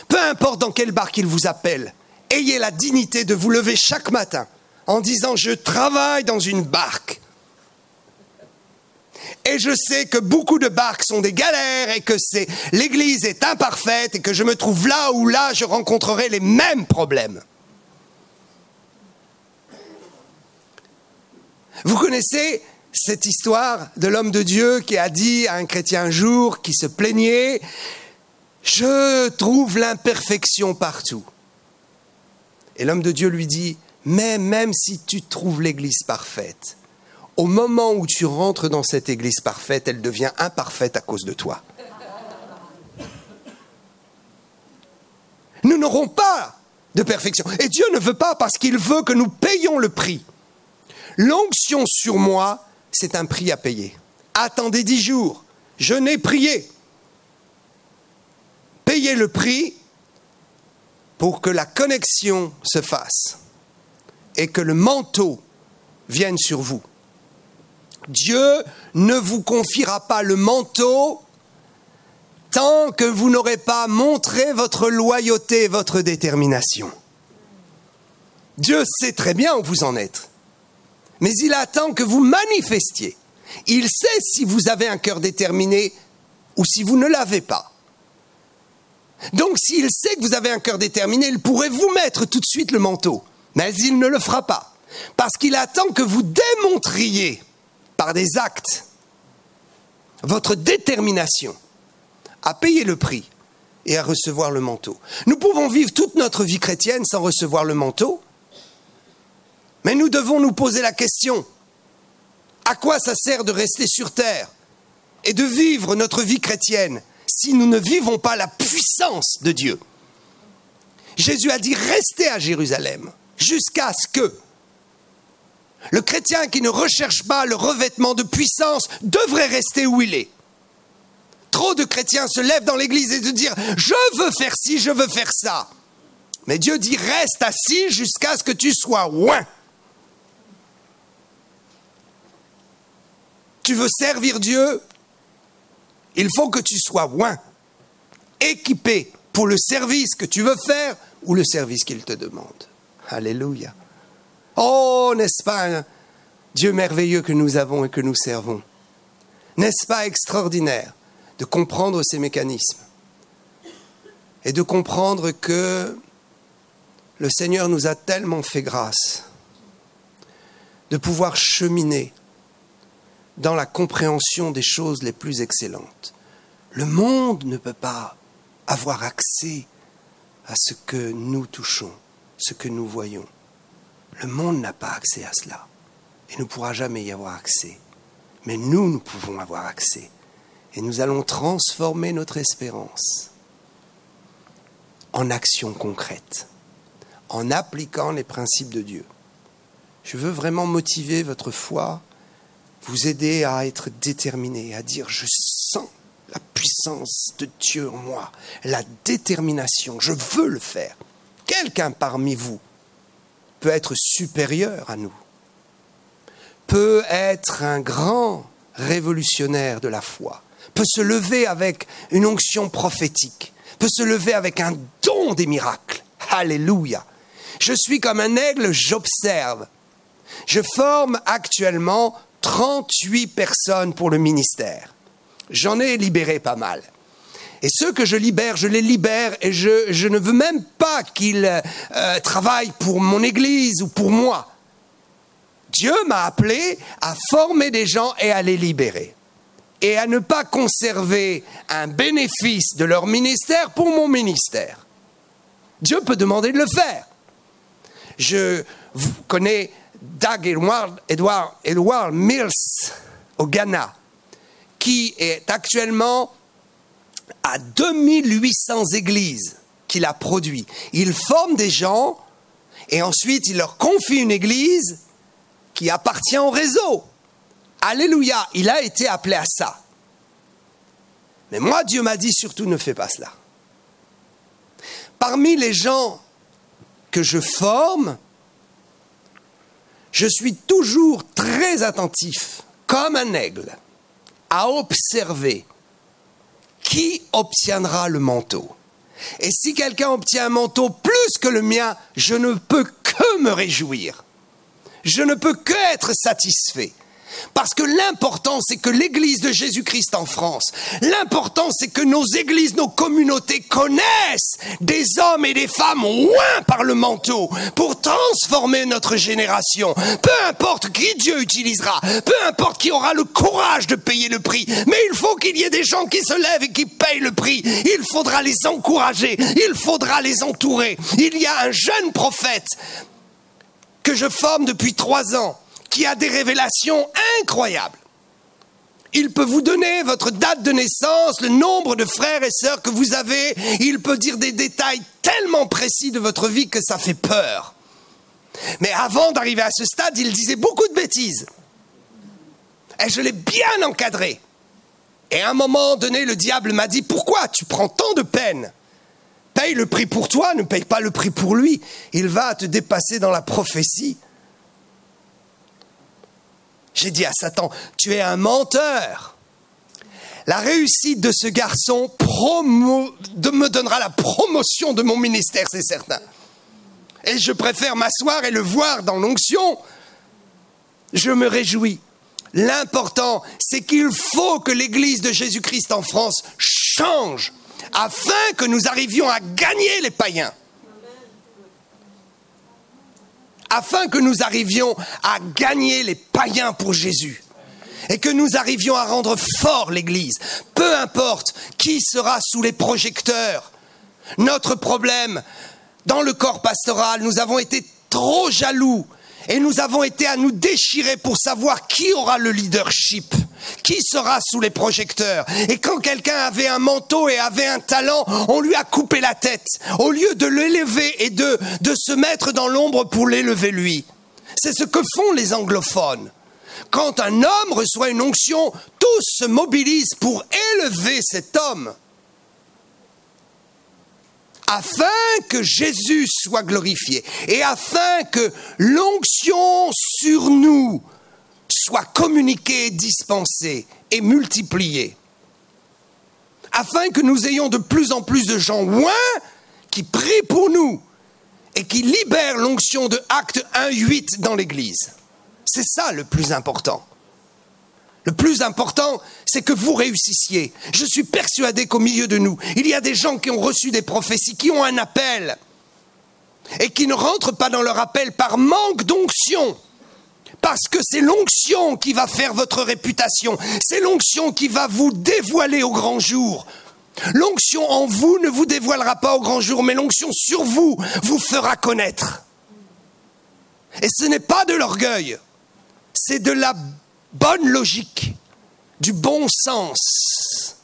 Peu importe dans quelle barque il vous appelle, ayez la dignité de vous lever chaque matin en disant « Je travaille dans une barque ». Et je sais que beaucoup de barques sont des galères et que l'église est imparfaite et que je me trouve là où là je rencontrerai les mêmes problèmes. Vous connaissez cette histoire de l'homme de Dieu qui a dit à un chrétien un jour qui se plaignait « Je trouve l'imperfection partout ». Et l'homme de Dieu lui dit « Mais même si tu trouves l'église parfaite, au moment où tu rentres dans cette église parfaite, elle devient imparfaite à cause de toi. » Nous n'aurons pas de perfection. Et Dieu ne veut pas parce qu'il veut que nous payions le prix. L'onction sur moi, c'est un prix à payer. Attendez 10 jours, jeûnez, priez. Payez le prix pour que la connexion se fasse et que le manteau vienne sur vous. Dieu ne vous confiera pas le manteau tant que vous n'aurez pas montré votre loyauté et votre détermination. Dieu sait très bien où vous en êtes, mais il attend que vous manifestiez. Il sait si vous avez un cœur déterminé ou si vous ne l'avez pas. Donc s'il sait que vous avez un cœur déterminé, il pourrait vous mettre tout de suite le manteau, mais il ne le fera pas, parce qu'il attend que vous démontriez par des actes votre détermination à payer le prix et à recevoir le manteau. Nous pouvons vivre toute notre vie chrétienne sans recevoir le manteau, mais nous devons nous poser la question, à quoi ça sert de rester sur terre et de vivre notre vie chrétienne si nous ne vivons pas la puissance de Dieu? Jésus a dit, restez à Jérusalem jusqu'à ce que le chrétien qui ne recherche pas le revêtement de puissance devrait rester où il est. Trop de chrétiens se lèvent dans l'église et se disent « Je veux faire ci, je veux faire ça ». Mais Dieu dit « Reste assis jusqu'à ce que tu sois oint ». Tu veux servir Dieu, il faut que tu sois oint, équipé pour le service que tu veux faire ou le service qu'il te demande. Alléluia. Oh, n'est-ce pas un Dieu merveilleux que nous avons et que nous servons? N'est-ce pas extraordinaire de comprendre ces mécanismes et de comprendre que le Seigneur nous a tellement fait grâce de pouvoir cheminer dans la compréhension des choses les plus excellentes. Le monde ne peut pas avoir accès à ce que nous touchons, ce que nous voyons. Le monde n'a pas accès à cela et ne pourra jamais y avoir accès. Mais nous pouvons avoir accès et nous allons transformer notre espérance. en action concrète, en appliquant les principes de Dieu. Je veux vraiment motiver votre foi, vous aider à être déterminé, à dire « je sens la puissance de Dieu en moi, la détermination, je veux le faire ». Quelqu'un parmi vous peut être supérieur à nous, peut être un grand révolutionnaire de la foi, peut se lever avec une onction prophétique, peut se lever avec un don des miracles. Alléluia. Je suis comme un aigle, j'observe. Je forme actuellement 38 personnes pour le ministère. J'en ai libéré pas mal. Et ceux que je libère, je les libère et je ne veux même pas qu'ils travaillent pour mon église ou pour moi. Dieu m'a appelé à former des gens et à les libérer. Et à ne pas conserver un bénéfice de leur ministère pour mon ministère. Dieu peut demander de le faire. Je connais Doug Edward Mills au Ghana, qui est actuellement à 2800 églises qu'il a produit. Il forme des gens et ensuite il leur confie une église qui appartient au réseau. Alléluia, il a été appelé à ça. Mais moi, Dieu m'a dit surtout ne fais pas cela. Parmi les gens que je forme, je suis toujours très attentif, comme un aigle, à observer qui obtiendra le manteau. Et si quelqu'un obtient un manteau plus que le mien, je ne peux que me réjouir. Je ne peux que être satisfait. Parce que l'important, c'est que l'Église de Jésus-Christ en France, l'important, c'est que nos églises, nos communautés connaissent des hommes et des femmes oints par le manteau pour transformer notre génération. Peu importe qui Dieu utilisera, peu importe qui aura le courage de payer le prix, mais il faut qu'il y ait des gens qui se lèvent et qui payent le prix. Il faudra les encourager, il faudra les entourer. Il y a un jeune prophète que je forme depuis 3 ans, qui a des révélations incroyables. Il peut vous donner votre date de naissance, le nombre de frères et sœurs que vous avez. Il peut dire des détails tellement précis de votre vie que ça fait peur. Mais avant d'arriver à ce stade, il disait beaucoup de bêtises. Et je l'ai bien encadré. Et à un moment donné, le diable m'a dit « Pourquoi tu prends tant de peine ? Paye le prix pour toi, ne paye pas le prix pour lui. Il va te dépasser dans la prophétie. » J'ai dit à Satan, tu es un menteur. La réussite de ce garçon me donnera la promotion de mon ministère, c'est certain. Et je préfère m'asseoir et le voir dans l'onction. Je me réjouis. L'important, c'est qu'il faut que l'Église de Jésus-Christ en France change afin que nous arrivions à gagner les païens. Afin que nous arrivions à gagner les païens pour Jésus. Et que nous arrivions à rendre fort l'Église. Peu importe qui sera sous les projecteurs. Notre problème, dans le corps pastoral, nous avons été trop jaloux. Et nous avons été à nous déchirer pour savoir qui aura le leadership. Qui sera sous les projecteurs. Et quand quelqu'un avait un manteau et avait un talent, on lui a coupé la tête. Au lieu de l'élever et de se mettre dans l'ombre pour l'élever lui. C'est ce que font les anglophones. Quand un homme reçoit une onction, tous se mobilisent pour élever cet homme. Afin que Jésus soit glorifié. Et afin que l'onction sur nous soit communiquée, dispensée et multipliée. Afin que nous ayons de plus en plus de gens oints qui prient pour nous et qui libèrent l'onction de Actes 1:8 dans l'Église. C'est ça le plus important. Le plus important, c'est que vous réussissiez. Je suis persuadé qu'au milieu de nous, il y a des gens qui ont reçu des prophéties, qui ont un appel et qui ne rentrent pas dans leur appel par manque d'onction. Parce que c'est l'onction qui va faire votre réputation. C'est l'onction qui va vous dévoiler au grand jour. L'onction en vous ne vous dévoilera pas au grand jour, mais l'onction sur vous vous fera connaître. Et ce n'est pas de l'orgueil, c'est de la bonne logique, du bon sens.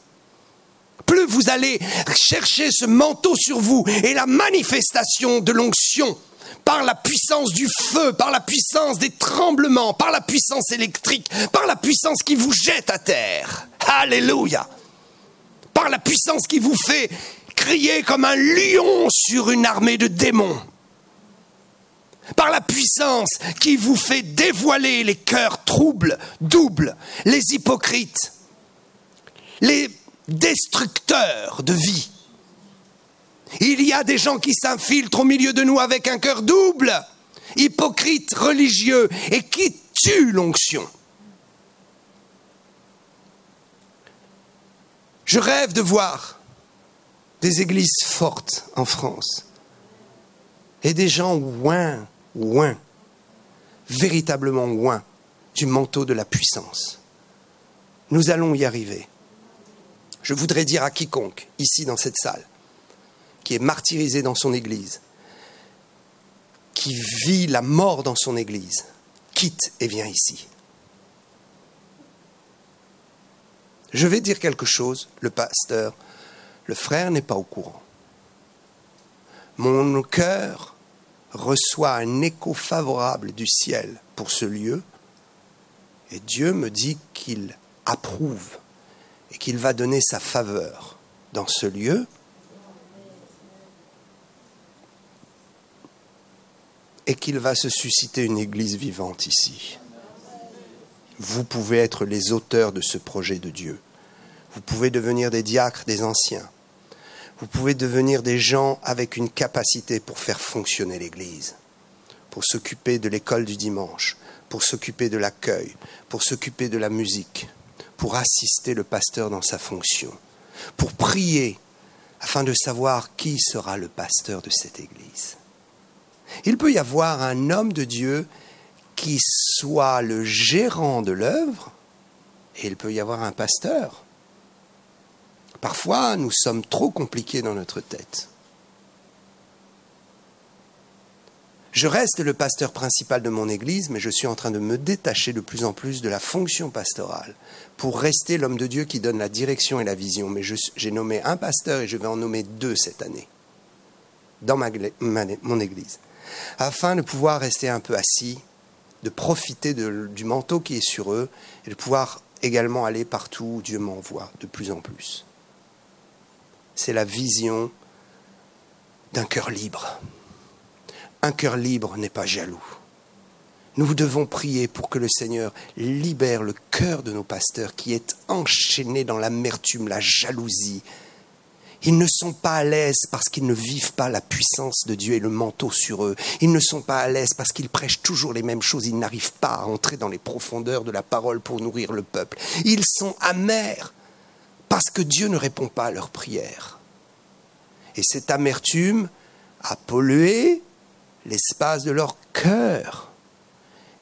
plus vous allez chercher ce manteau sur vous et la manifestation de l'onction par la puissance du feu, par la puissance des tremblements, par la puissance électrique, par la puissance qui vous jette à terre. Alléluia! Par la puissance qui vous fait crier comme un lion sur une armée de démons. Par la puissance qui vous fait dévoiler les cœurs troubles, doubles, les hypocrites, les destructeurs de vie. Il y a des gens qui s'infiltrent au milieu de nous avec un cœur double, hypocrite, religieux, et qui tuent l'onction. Je rêve de voir des églises fortes en France et des gens oints, véritablement oints du manteau de la puissance. Nous allons y arriver. Je voudrais dire à quiconque, ici dans cette salle, qui est martyrisé dans son église, qui vit la mort dans son église, quitte et viens ici. Je vais dire quelque chose, le pasteur, le frère n'est pas au courant. Mon cœur reçoit un écho favorable du ciel pour ce lieu, et Dieu me dit qu'il approuve et qu'il va donner sa faveur dans ce lieu. Et qu'il va se susciter une église vivante ici. Vous pouvez être les auteurs de ce projet de Dieu. Vous pouvez devenir des diacres, des anciens. Vous pouvez devenir des gens avec une capacité pour faire fonctionner l'église, pour s'occuper de l'école du dimanche, pour s'occuper de l'accueil, pour s'occuper de la musique, pour assister le pasteur dans sa fonction, pour prier afin de savoir qui sera le pasteur de cette église. Il peut y avoir un homme de Dieu qui soit le gérant de l'œuvre et il peut y avoir un pasteur. Parfois, nous sommes trop compliqués dans notre tête. Je reste le pasteur principal de mon église, mais je suis en train de me détacher de plus en plus de la fonction pastorale pour rester l'homme de Dieu qui donne la direction et la vision. Mais j'ai nommé un pasteur et je vais en nommer 2 cette année dans mon église, afin de pouvoir rester un peu assis, de profiter du manteau qui est sur eux et de pouvoir également aller partout où Dieu m'envoie de plus en plus. C'est la vision d'un cœur libre. Un cœur libre n'est pas jaloux. Nous devons prier pour que le Seigneur libère le cœur de nos pasteurs qui est enchaîné dans l'amertume, la jalousie. Ils ne sont pas à l'aise parce qu'ils ne vivent pas la puissance de Dieu et le manteau sur eux. Ils ne sont pas à l'aise parce qu'ils prêchent toujours les mêmes choses. Ils n'arrivent pas à entrer dans les profondeurs de la parole pour nourrir le peuple. Ils sont amers parce que Dieu ne répond pas à leurs prières. Et cette amertume a pollué l'espace de leur cœur.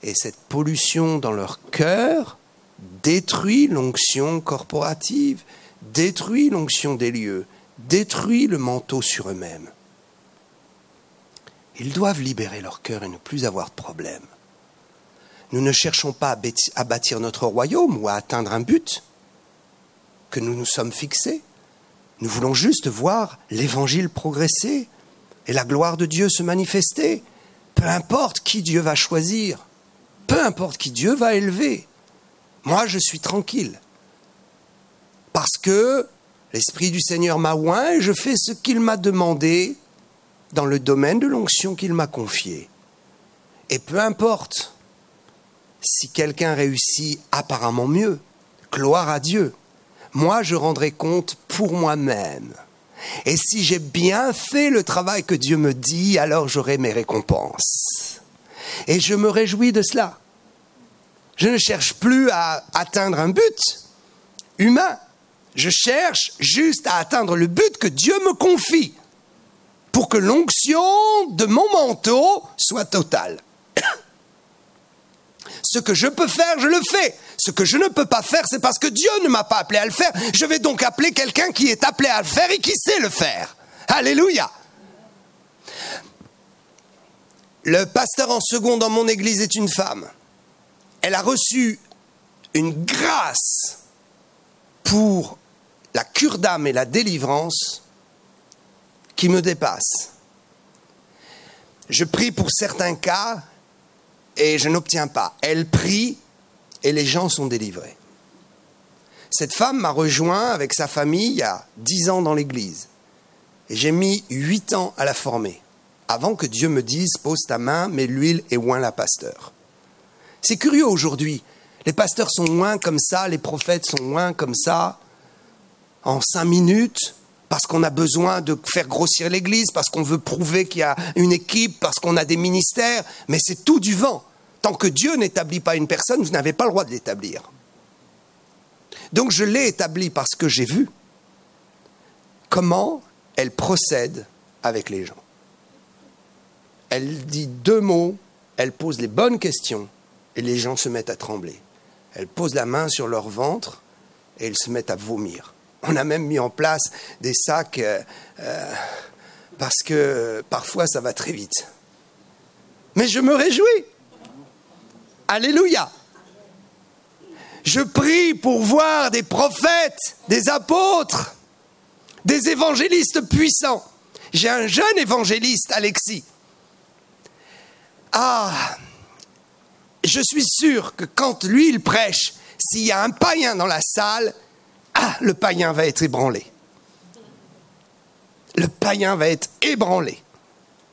Et cette pollution dans leur cœur détruit l'onction corporative, détruit l'onction des lieux, détruit le manteau sur eux-mêmes. Ils doivent libérer leur cœur et ne plus avoir de problème. Nous ne cherchons pas à bâtir notre royaume ou à atteindre un but que nous nous sommes fixés. Nous voulons juste voir l'évangile progresser et la gloire de Dieu se manifester. Peu importe qui Dieu va choisir, peu importe qui Dieu va élever. Moi, je suis tranquille. Parce que l'Esprit du Seigneur m'a oint et je fais ce qu'il m'a demandé dans le domaine de l'onction qu'il m'a confiée. Et peu importe si quelqu'un réussit apparemment mieux, gloire à Dieu. Moi, je rendrai compte pour moi-même. Et si j'ai bien fait le travail que Dieu me dit, alors j'aurai mes récompenses. Et je me réjouis de cela. Je ne cherche plus à atteindre un but humain. Je cherche juste à atteindre le but que Dieu me confie pour que l'onction de mon manteau soit totale. Ce que je peux faire, je le fais. Ce que je ne peux pas faire, c'est parce que Dieu ne m'a pas appelé à le faire. Je vais donc appeler quelqu'un qui est appelé à le faire et qui sait le faire. Alléluia. Le pasteur en second dans mon église est une femme. Elle a reçu une grâce pour la cure d'âme et la délivrance qui me dépassent. Je prie pour certains cas et je n'obtiens pas. Elle prie et les gens sont délivrés. Cette femme m'a rejoint avec sa famille il y a 10 ans dans l'église. Et j'ai mis 8 ans à la former, avant que Dieu me dise « pose ta main, mets l'huile et oins la pasteur ». C'est curieux aujourd'hui, les pasteurs sont oints comme ça, les prophètes sont oints comme ça, en 5 minutes, parce qu'on a besoin de faire grossir l'église, parce qu'on veut prouver qu'il y a une équipe, parce qu'on a des ministères, mais c'est tout du vent. Tant que Dieu n'établit pas une personne, vous n'avez pas le droit de l'établir. Donc je l'ai établi parce que j'ai vu comment elle procède avec les gens. Elle dit 2 mots, elle pose les bonnes questions et les gens se mettent à trembler. Elle pose la main sur leur ventre et ils se mettent à vomir. On a même mis en place des sacs parce que parfois ça va très vite. Mais je me réjouis. Alléluia. Je prie pour voir des prophètes, des apôtres, des évangélistes puissants. J'ai un jeune évangéliste, Alexis. Je suis sûr que quand lui, il prêche, s'il y a un païen dans la salle, le païen va être ébranlé. Le païen va être ébranlé.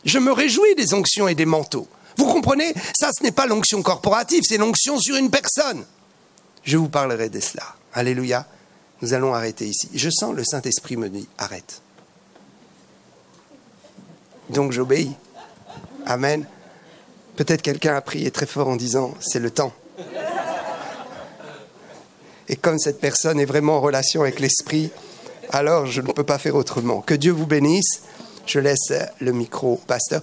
Je me réjouis des onctions et des manteaux. Vous comprenez? Ça, ce n'est pas l'onction corporative, c'est l'onction sur une personne. Je vous parlerai de cela. Alléluia. Nous allons arrêter ici. Je sens le Saint-Esprit me dit, arrête. Donc j'obéis. Amen. Peut-être quelqu'un a prié très fort en disant, c'est le temps. Et comme cette personne est vraiment en relation avec l'Esprit, alors je ne peux pas faire autrement. Que Dieu vous bénisse. Je laisse le micro au pasteur.